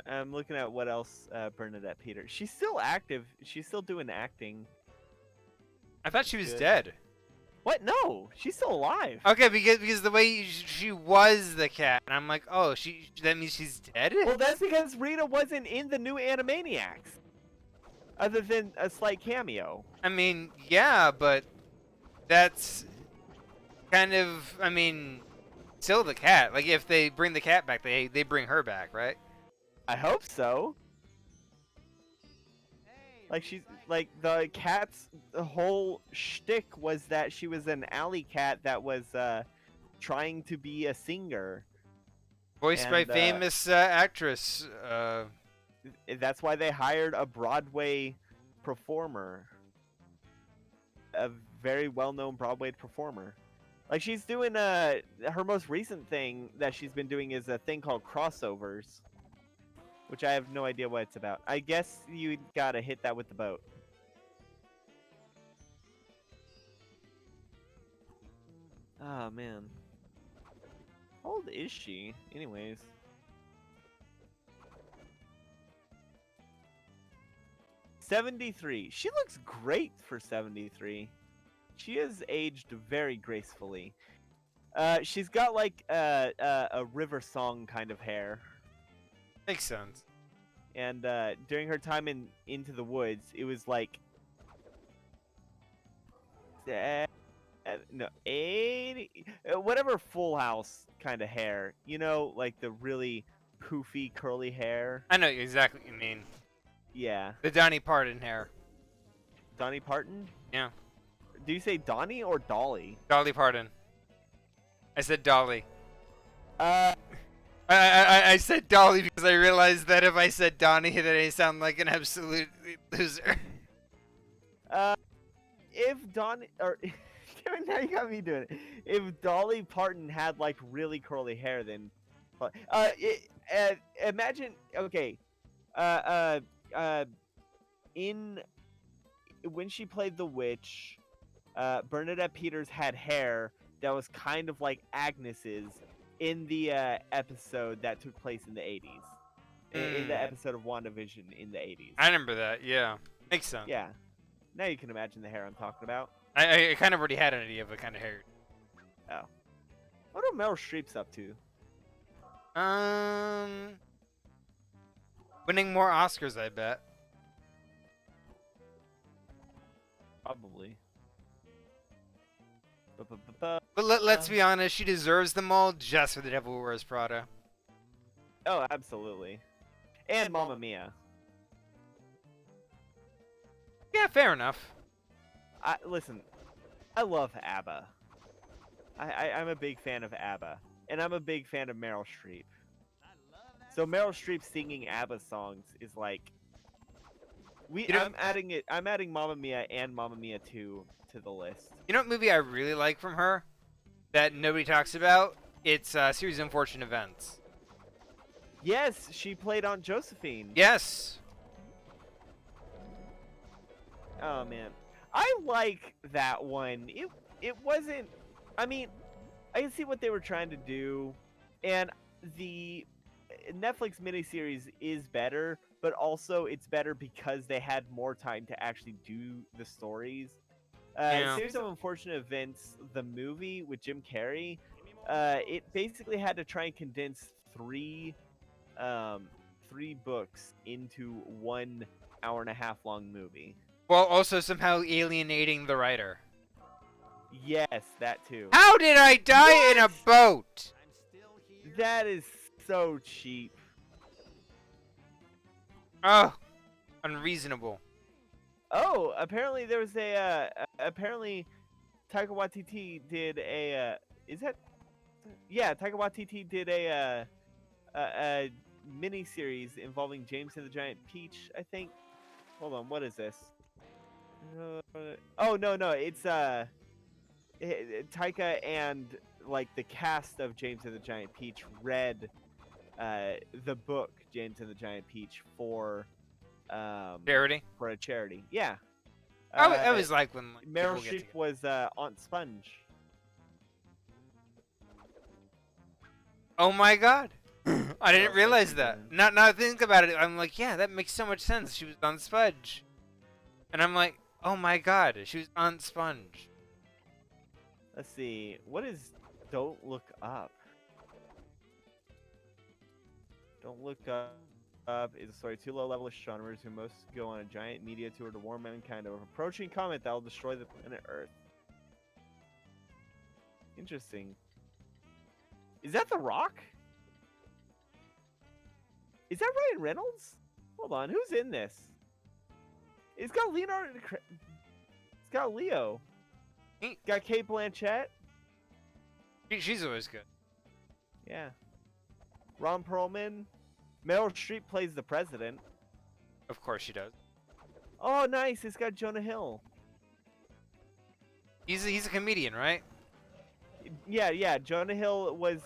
I'm looking at what else Bernadette Peters. She's still active. She's still doing acting. I thought she was Good. dead. What? No, she's still alive. Okay, because the way she was the cat, and I'm like, oh, that means she's dead. Well, that's because Rita wasn't in the new Animaniacs, other than a slight cameo. I mean, yeah, but that's kind of, still the cat. Like if they bring the cat back, they bring her back, right? I hope so. Like she's like the cat's whole shtick was that she was an alley cat that was trying to be a singer. Voiced by And, famous actress. That's why they hired a Broadway performer, a very well-known Broadway performer. Like she's doing her most recent thing that she's been doing is a thing called crossovers, which I have no idea what it's about. I guess you gotta hit that with the boat. Oh man. How old is she? Anyways. 73. She looks great for 73. She has aged very gracefully. She's got like a river song kind of hair, Makes sense. and during her time in Into the Woods, it was like no 80, whatever Full House kind of hair. You know, like the really poofy curly hair. I know exactly what you mean. Yeah, The Donnie Parton hair. Donnie Parton. Yeah. Do you say Donnie or Dolly? Dolly Parton. I said Dolly. Uh, I said Dolly because I realized that if I said Donnie, then I sound like an absolute loser. if Donnie or now you got me doing it. If Dolly Parton had like really curly hair, then imagine okay, uh, in when she played the witch, Bernadette Peters had hair that was kind of like Agnes's in the episode that took place in the 80s. In the episode of WandaVision in the 80s. I remember that. Yeah, makes sense. Yeah. Now you can imagine the hair I'm talking about. I kind of already had an idea of what kind of hair. What are Meryl Streep's up to? Winning more Oscars, I bet. Probably. But let's be honest, she deserves them all just for The Devil Wears Prada. Oh, absolutely. And Mamma Mia. Yeah, fair enough. Listen, I love ABBA. I'm a big fan of ABBA, and I'm a big fan of Meryl Streep. So Meryl Streep singing ABBA songs is like, I'm adding Mamma Mia and Mamma Mia 2 to the list. You know what movie I really like from her that nobody talks about? It's Series of Unfortunate Events. Yes, she played Aunt Josephine. Yes. Oh man, I like that one. It wasn't. I mean, I can see what they were trying to do, and the Netflix miniseries is better, but also it's better because they had more time to actually do the stories. Yeah. Series of Unfortunate Events, the movie with Jim Carrey, it basically had to try and condense three books into 1 hour and a half long movie. While also somehow alienating the writer. Yes, that too. How did I die in a boat? I'm still here. That is so cheap. Oh, unreasonable. Oh, apparently there was apparently Taika Waititi did a Taika Waititi did a mini series involving James and the Giant Peach, I think. Hold on, what is this? Oh no, it's Taika and like the cast of James and the Giant Peach read the book James and the Giant Peach for Charity? for a charity. Yeah. I was like when like, Meryl people get Streep together. was Aunt Sponge. Oh my god. I didn't Well, realize thank you, that. Now I think about it, I'm like, yeah, that makes so much sense. She was on Sponge. And I'm like, oh my god, she was on Sponge. Let's see. What is Don't Look Up? Don't Look Up is a story of two low-level astronomers who must go on a giant media tour to warn mankind of an approaching comet that will destroy the planet Earth. Interesting. Is that The Rock? Is that Ryan Reynolds? Hold on, who's in this? It's got Leonardo. It's got Leo. Neat. Got Kate Blanchett. She's always good. Yeah. Ron Perlman. Meryl Streep plays the president. Of course she does. Oh, nice. It's got Jonah Hill. He's a comedian, right? Yeah. Jonah Hill was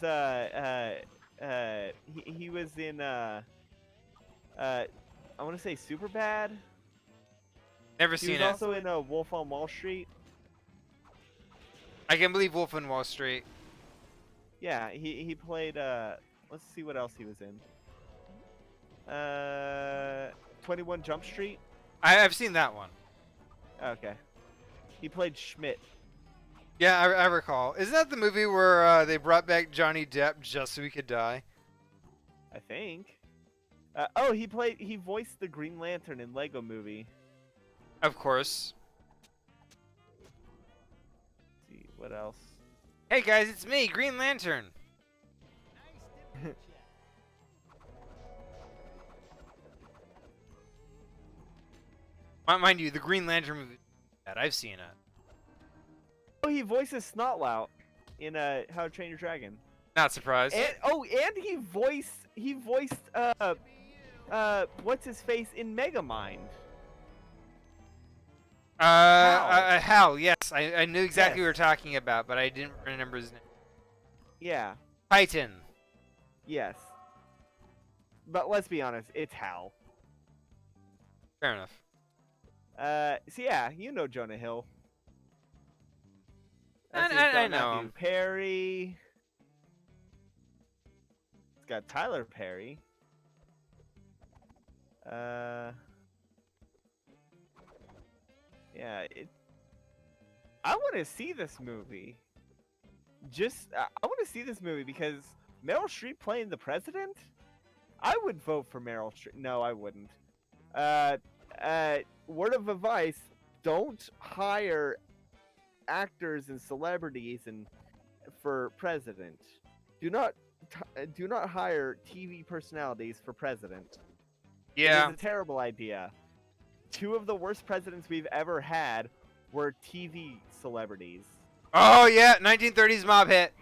he was in I want to say Superbad. Never He seen was it. also in Wolf on Wall Street. I can believe Wolf in Wall Street. Yeah, he played let's see what else he was in. 21 Jump Street. I've seen that one. Okay. He played Schmidt. Yeah, I recall. Isn't that the movie where they brought back Johnny Depp just so he could die? I think. He voiced the Green Lantern in Lego Movie. Of course. Let's see what else. Hey guys, it's me, Green Lantern. Nice to meet ya. Mind you, the Green Lantern movie. I've seen it. Oh, he voices Snotlout in How to Train Your Dragon. Not surprised. And he voiced what's his face in Megamind. Hal, yes. I knew exactly what you were Yes. talking about, but I didn't remember his name. Yeah. Titan. Yes. But let's be honest, it's Hal. Fair enough. So yeah, you know Jonah Hill. I Let's see, it's got know Matthew him. Perry. It's got Tyler Perry. Yeah, I want to see this movie. I want to see this movie because Meryl Streep playing the president. I would vote for Meryl Streep. No, I wouldn't. Word of advice: don't hire actors and celebrities for president. Do not hire TV personalities for president. Yeah. It's a terrible idea. Two of the worst presidents we've ever had were TV celebrities. Oh yeah, 1930s mob hit.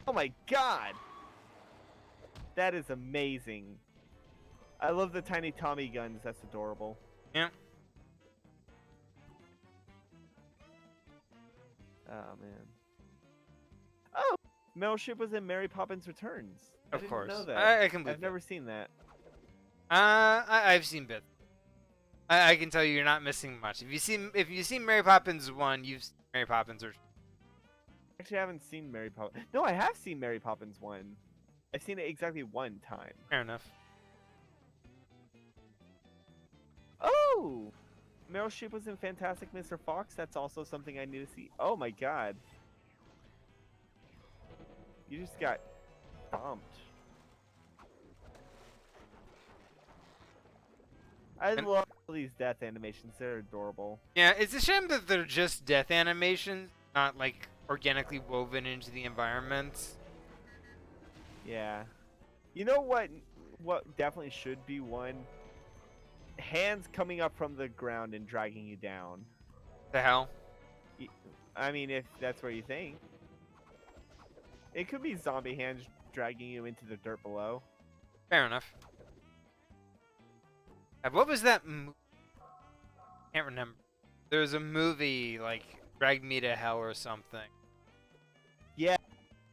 Oh my god! That is amazing. I love the tiny Tommy guns. That's adorable. Yeah. Oh man. Oh, Meryl Streep was in Mary Poppins Returns. I Of didn't course. know that. I can believe I've that. never seen that. I've seen bits. I can tell you, you're not missing much. If you've seen Mary Poppins 1, you've seen Mary Poppins or. Actually, I haven't seen Mary Poppins. No, I have seen Mary Poppins 1. I've seen it exactly one time. Fair enough. Oh! Meryl Streep was in Fantastic Mr. Fox. That's also something I need to see. Oh my god. You just got bumped. I love all these death animations. They're adorable. Yeah, it's a shame that they're just death animations, not like organically woven into the environment. Yeah. You know what? What definitely should be one? Hands coming up from the ground and dragging you down. The hell? I mean, if that's what you think. It could be zombie hands dragging you into the dirt below. Fair enough. What was that can't remember. There was a movie like Drag Me to Hell or something. Yeah,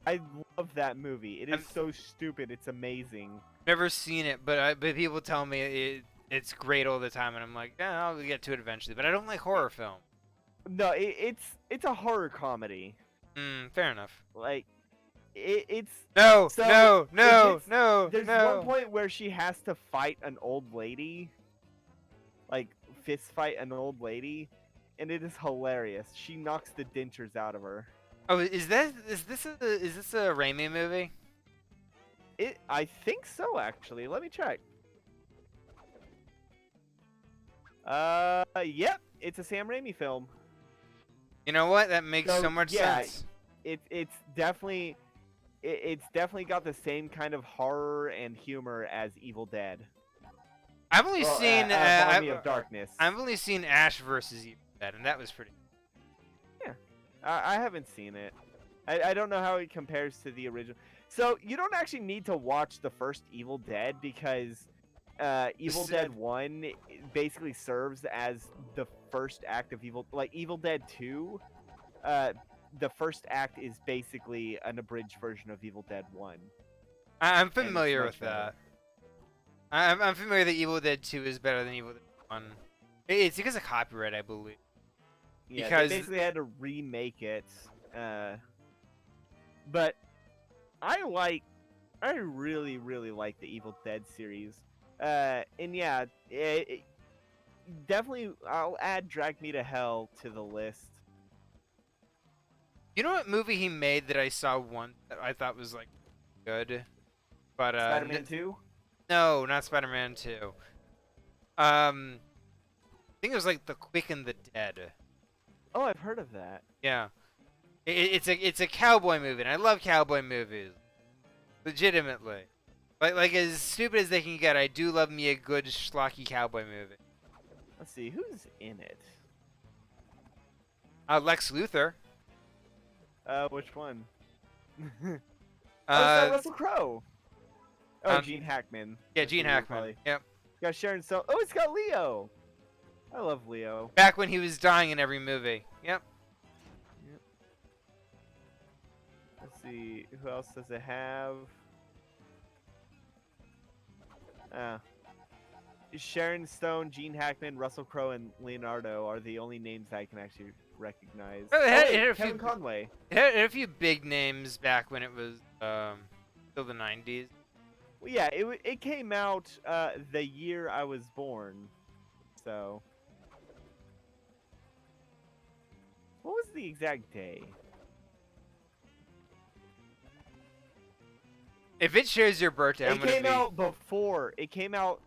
I love that movie. It is I've- so stupid. It's amazing. Never seen it, but people tell me it's great all the time, and I'm like, yeah, I'll get to it eventually. But I don't like horror film. No, it's a horror comedy. Fair enough. Like, it's No, So, no, no, gets- no, there's no. one point where she has to fight an old lady, like fist fight an old lady, and it is hilarious. She knocks the dentures out of her. Oh, is this a Raimi movie? I think so, actually. Let me check. Yep, it's a Sam Raimi film. You know what? That makes So, so much yeah, sense. It's definitely it's definitely got the same kind of horror and humor as Evil Dead. I've only Well, seen Army of Darkness. I've only seen Ash versus Evil Dead, and that was pretty. I haven't seen it. I don't know how it compares to the original. So you don't actually need to watch the first Evil Dead because Evil is- Dead 1 basically serves as the first act of Evil. Like Evil Dead 2, the first act is basically an abridged version of Evil Dead 1. I'm it's familiar much with better. that. I'm familiar that Evil Dead 2 is better than Evil Dead 1. It's because of copyright, I believe. Yeah, Because- they basically had to remake it. But I really, really like the Evil Dead series. And yeah, definitely, I'll add Drag Me to Hell to the list. You know what movie he made that I saw once that I thought was like good, but Spider-Man 2. no, not Spider-Man 2. I think it was like The Quick and the Dead. Oh, I've heard of that. Yeah, it's a cowboy movie, and I love cowboy movies, legitimately. Like as stupid as they can get, I do love me a good schlocky cowboy movie. Let's see who's in it. Lex Luthor. Which one? Oh, it's got Uh, Russell Crowe. Oh, um, Gene Hackman. yeah, That's Gene who you're Hackman. probably- Yep. It's got Sharon Stone. Oh, it's got Leo. I love Leo. Back when he was dying in every movie. Yep. Let's see, who else does it have? Sharon Stone, Gene Hackman, Russell Crowe, and Leonardo are the only names I can actually recognize. Oh, Oh, it had- wait, it had a Kevin few- Conway. It had a few big names back when it was still the 90s. Well, yeah, it came out the year I was born. So, what was the exact day? If it shares your birthday, I'm It gonna came be out before. It came out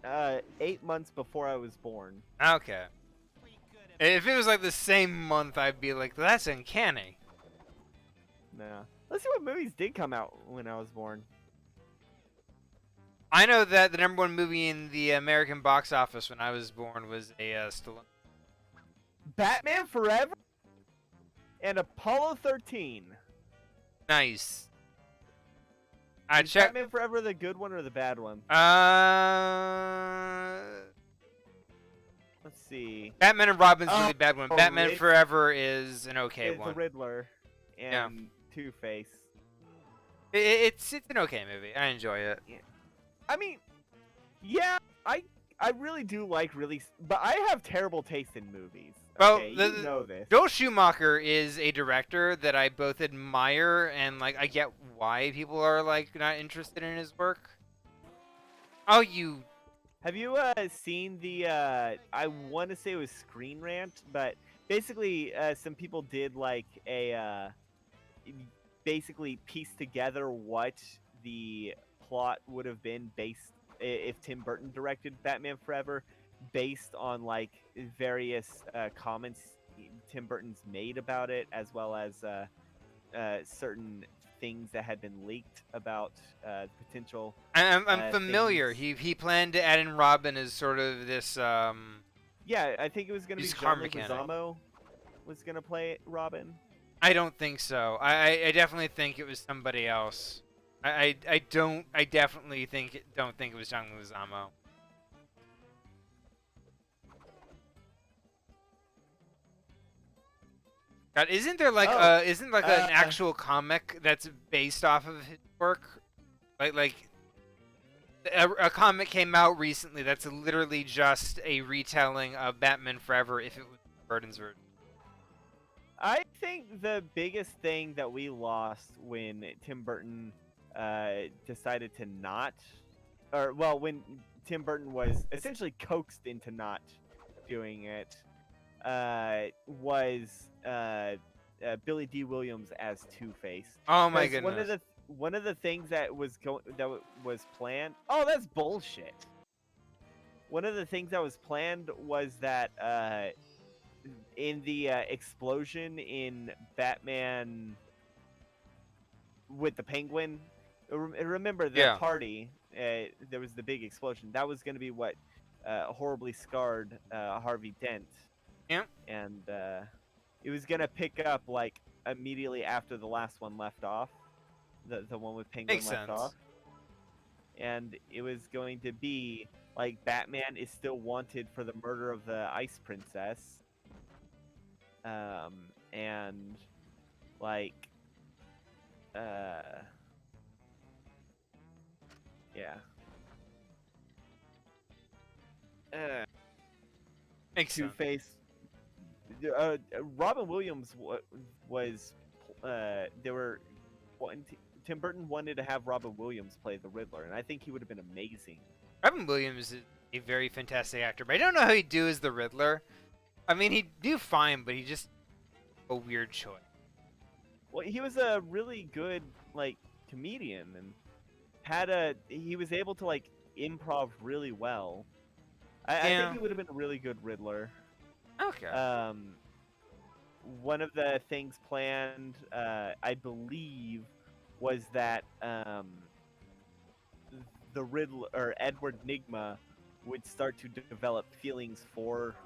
8 months before I was born. okay. We could have If it was like the same month, I'd be like, that's uncanny. Nah. Let's see what movies did come out when I was born. I know that the #1 movie in the American box office when I was born was a Stallone. Batman Forever and Apollo 13. Nice. I Is check. Batman Forever the good one or the bad one? Let's see. Batman and Robin's a Oh, really bad one. oh, Batman Rid- Forever is an okay It's the one. Riddler Yeah. and Two-Face. It's an okay movie. I enjoy it. I mean, yeah, I really do like but I have terrible taste in movies. Well, Okay, the- you know this. Joel Schumacher is a director that I both admire and like I get why people are like not interested in his work. Oh, you Have you seen the I want to say it was Screen Rant, but basically some people did like a basically piece together what the plot would have been based if Tim Burton directed Batman Forever, based on like various comments Tim Burton's made about it, as well as certain things that had been leaked about potential. I'm familiar. things. He planned to add in Robin as sort of this Yeah, I think it was going to be He's a car John mechanic. Leguizamo was going to play Robin. I don't think so. I definitely think it was somebody else. I definitely don't think it was John Leguizamo. God, isn't there like Oh, an actual comic that's based off of his work? Like a comic came out recently that's literally just a retelling of Batman Forever if it was Burton's version. I think the biggest thing that we lost when Tim Burton decided to not, or well, when Tim Burton was essentially coaxed into not doing it, was Billy D. Williams as Two-Face. Oh my 'Cause goodness. One of the things that was planned. Oh, that's bullshit. One of the things that was planned was that in the explosion in Batman with the Penguin. Remember the Yeah. party? There was the big explosion. That was going to be what horribly scarred Harvey Dent. Yeah. And it was going to pick up like immediately after the last one left off. The one with Penguin Makes left sense. off. And it was going to be like Batman is still wanted for the murder of the Ice Princess. And like yeah. Makes sense. Two-Face. Robin Williams was they were Tim Burton wanted to have Robin Williams play the Riddler, and I think he would have been amazing Robin Williams is a very fantastic actor, but I don't know how he'd do as the Riddler. I mean, he'd do fine, but he just a weird choice. Well, he was a really good like comedian and he was able to like improv really well. I think Yeah. he would have been a really good Riddler. Okay. One of the things planned, I believe, was that the Riddler or Edward Nygma would start to develop feelings for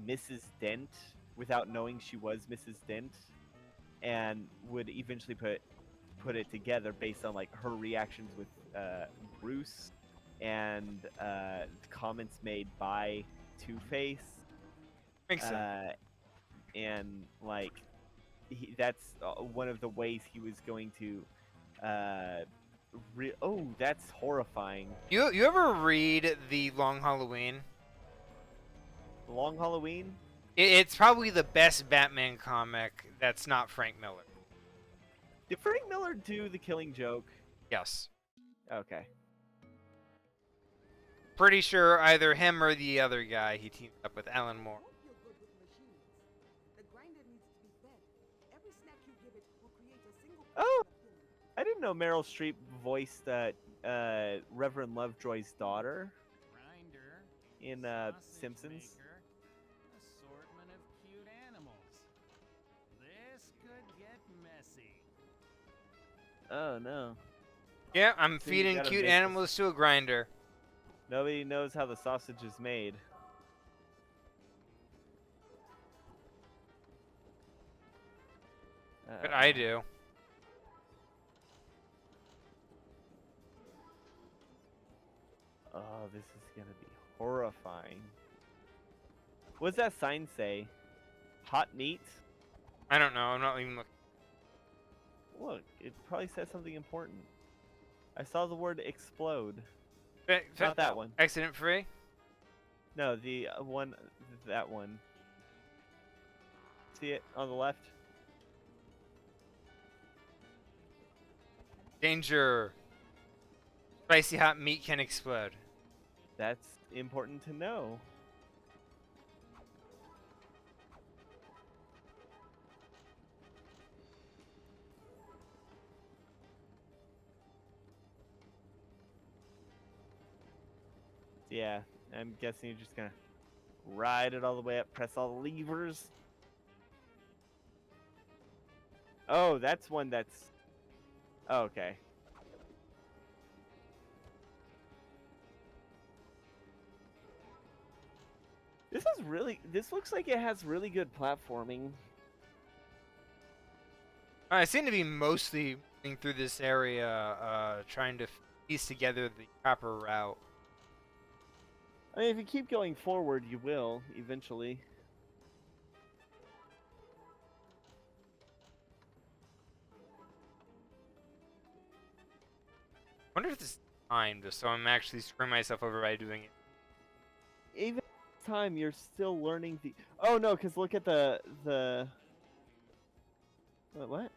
Mrs. Dent without knowing she was Mrs. Dent, and would eventually put it together based on like her reactions with Bruce and comments made by Two-Face. Makes sense. And like that's one of the ways he was going to oh, that's horrifying. You ever read The Long Halloween? Long Halloween. It's probably the best Batman comic that's not Frank Miller. Did Frank Miller do The Killing Joke? Yes. Okay. Pretty sure either him or the other guy he teamed up with, Alan Moore. Hope you're good with machines. The grinder needs to be fed. Every snack you give it will create a single Oh! feeling. I didn't know Meryl Streep voiced Reverend Lovejoy's daughter Grinder. in Sausage Simpsons. maker, assortment of cute animals. This could get messy. Oh no. Yeah, I'm So you feeding gotta cute make this- animals to a grinder. Nobody knows how the sausage is made. But I do. Oh, this is gonna be horrifying. What's that sign say? Hot meat? I don't know. I'm not even looking. Look, it probably says something important. I saw the word explode. Not that one. Accident free? No, the one, that one. See it on the left? Danger. Spicy hot meat can explode. That's important to know. Yeah, I'm guessing you're just gonna ride it all the way up, press all the levers. Oh, that's one that's... Oh, okay. This looks like it has really good platforming. I seem to be mostly moving through this area, trying to piece together the proper route. I mean, if you keep going forward, you will, eventually. I wonder if this is timed, so I'm actually screwing myself over by doing it. Even this time, you're still learning the... Oh, no, because look at the... What?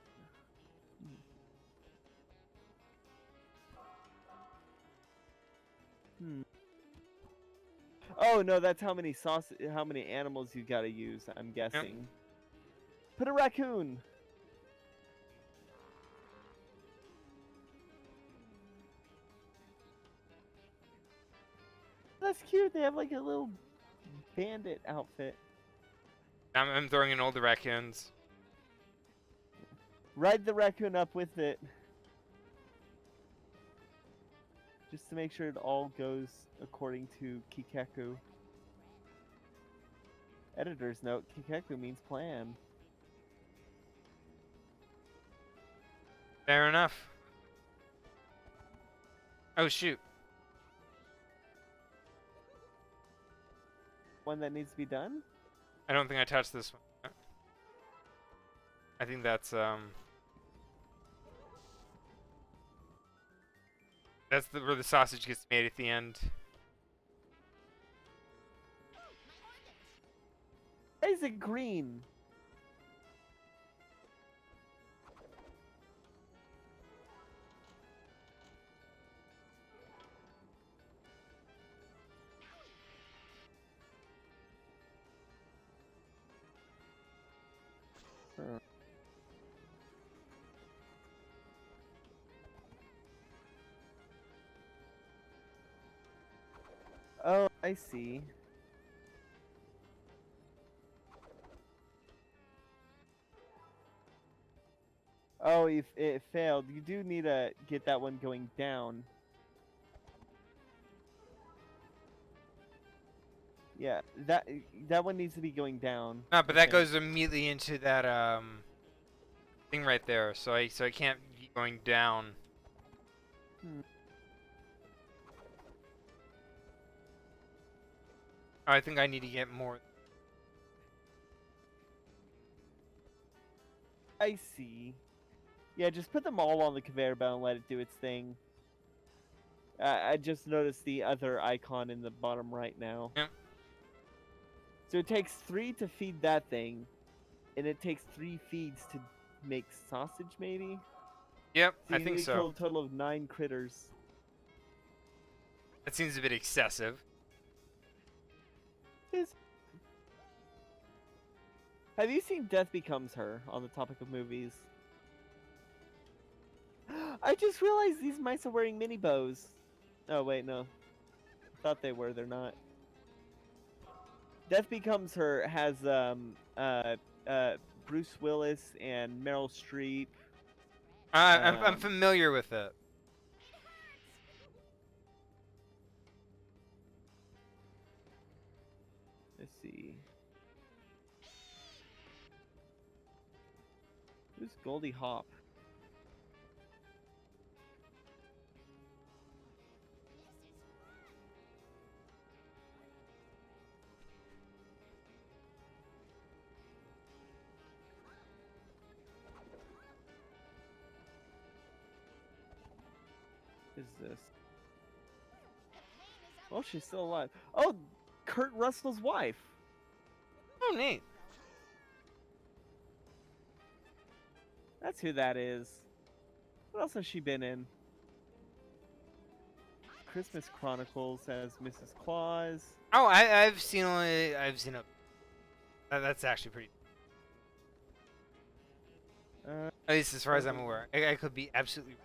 Hmm. Oh, no, that's how many animals you gotta use, I'm guessing. Put a raccoon! That's cute, they have like a little bandit outfit. I'm throwing in all the raccoons. Ride the raccoon up with it. Just to make sure it all goes according to Kikeku. Editor's note, Kikeku means plan. Fair enough. Oh, shoot. One that needs to be done? I don't think I touched this one. I think that's where the sausage gets made at the end. Why is it green? Huh. Oh, I see. Oh, if it failed, you do need to get that one going down. Yeah, that one needs to be going down. No, but I that think. goes immediately into that thing right there. So I can't be going down. Hmm. I think I need to get more. I see. Yeah, just put them all on the conveyor belt and let it do its thing. I just noticed the other icon in the bottom right now. Yep. So it takes 3 to feed that thing, and it takes 3 feeds to make sausage, maybe? Yep, So I you think need to so. kill a total of 9 critters. That seems a bit excessive. Is- Have you seen Death Becomes Her on the topic of movies? I just realized these mice are wearing mini bows. Oh, wait, no. I thought they were, they're not. Death Becomes Her has Bruce Willis and Meryl Streep. I'm Um, familiar with it. Let's see. Who's Goldie Hawn? Is this? Oh, she's still alive. Oh, Kurt Russell's wife. Oh, neat. That's who that is. What else has she been in? Christmas Chronicles as Mrs. Claus. Oh, I've seen a. That's actually pretty. Uh, At least as far as I'm aware. I could be absolutely.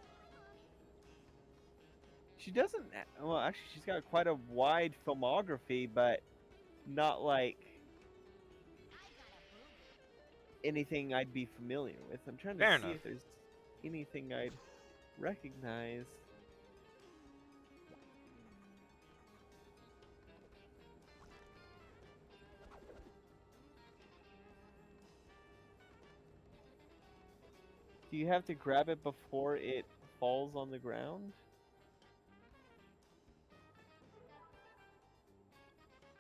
she doesn't. Well, actually, she's got quite a wide filmography, but not like anything I'd be familiar with. I'm trying to Fair see enough. if there's anything I'd recognize. Do you have to grab it before it falls on the ground?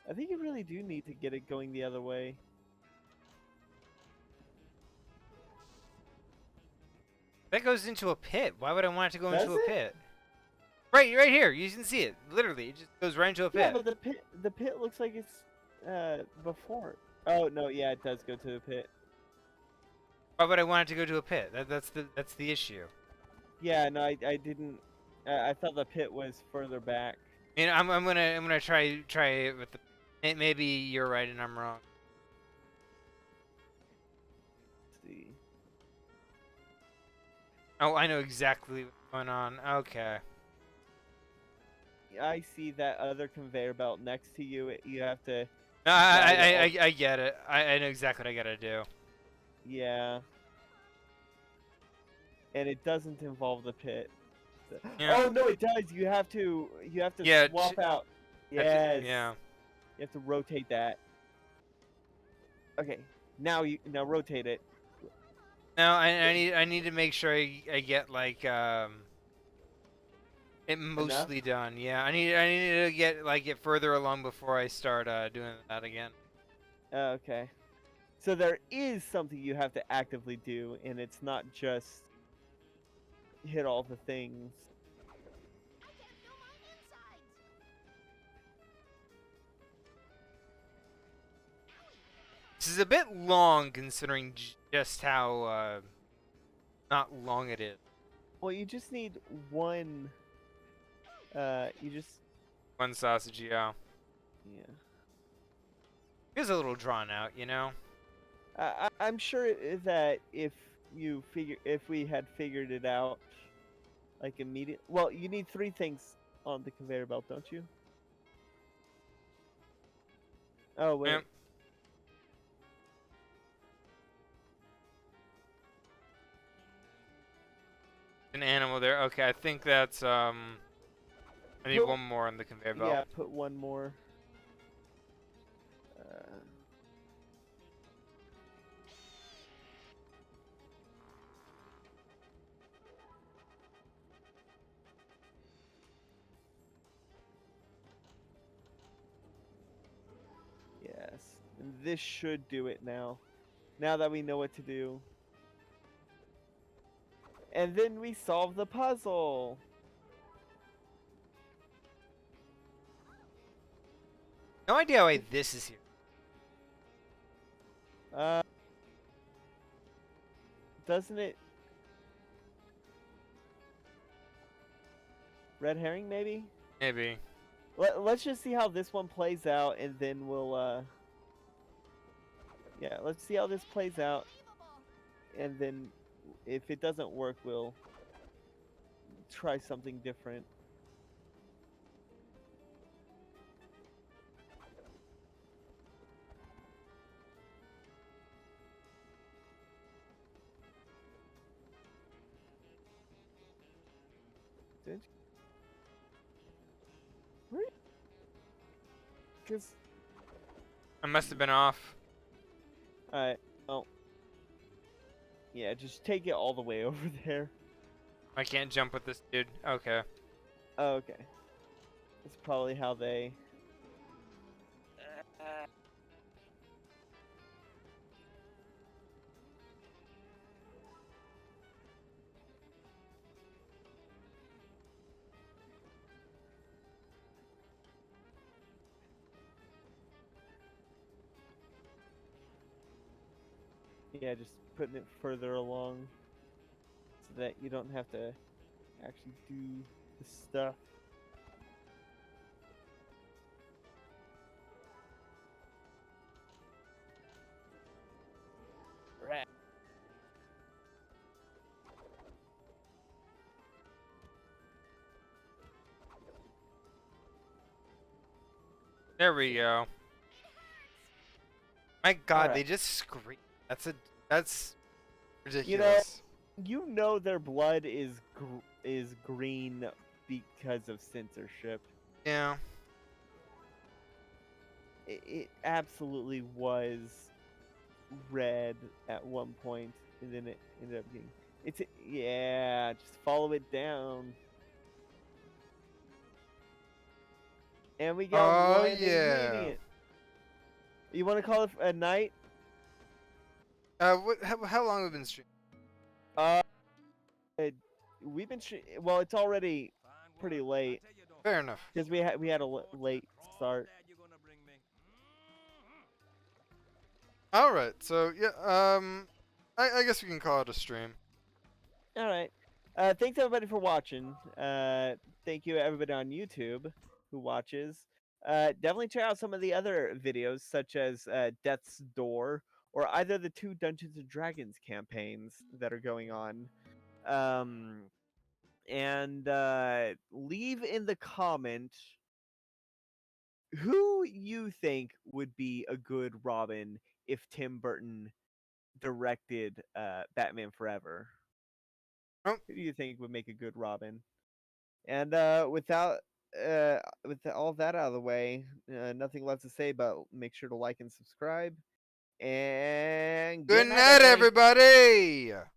I think you really do need to get it going the other way. That goes into a pit. Why would I want it to go Does into a it? pit? Right here. You can see it. Literally, it just goes right into a Yeah, pit. but the pit looks like it's before. Oh no, yeah, it does go to the pit. Why would I want it to go to a pit? That's the issue. Yeah, no, I didn't. I thought the pit was further back. You know, I'm gonna try it with the. Maybe you're right and I'm wrong. Let's see. Oh, I know exactly what's going on. Okay. I see that other conveyor belt next to you. You have to. No, guide I get it. I know exactly what I gotta do. Yeah. And it doesn't involve the pit. Yeah. Oh no, it does. You have to. Yeah, swap out. Have to- Yes. yeah. You have to rotate that. Okay. Now rotate it. No, I need to make sure I get like it mostly done. Yeah, I need to get further along before I start doing that again. Okay. So there is something you have to actively do, and it's not just hit all the things. This is a bit long considering just how not long it is. Well, you just need one. You just. One sausage, yeah. Yeah. It was a little drawn out, you know. I'm sure that if we had figured it out like immediate. Well, you need 3 things on the conveyor belt, don't you? Oh Yep. wait. An animal there. Okay, I think that's I need Put, one more on the conveyor belt. yeah, put one more. Uh, yes, and this should do it now. Now that we know what to do. And then we solve the puzzle. No idea why this is here. Uh, doesn't it? Red herring, maybe? Maybe. Let's just see how this one plays out, and then we'll, yeah, let's see how this plays out, and then if it doesn't work, we'll try something different. Did you? Because, I must have been off. alright, well, yeah, just take it all the way over there. I can't jump with this dude. Okay. Oh, okay. That's probably how they. Yeah, just putting it further along so that you don't have to actually do the stuff. Right. There we go. My God, Alright. they just scream. That's You know, ridiculous. you know their blood is green because of censorship. Yeah. It absolutely was red at one point, and then it ended up being. Yeah, just follow it down. And we got Oh one yeah. ingredient. You want to call it a night? How long have we been streaming? Uh, we've been well. It's already pretty late Fair enough. because we had a late start. All right. So yeah. I guess we can call it a stream. All right. Thanks everybody for watching. Thank you everybody on YouTube who watches. Definitely check out some of the other videos, such as Death's Door, or either the 2 Dungeons and Dragons campaigns that are going on. And leave in the comment who you think would be a good Robin if Tim Burton directed Batman Forever. Oh, Who do you think would make a good Robin? And with all that out of the way, nothing left to say but make sure to like and subscribe. And good good night, night, everybody. everybody.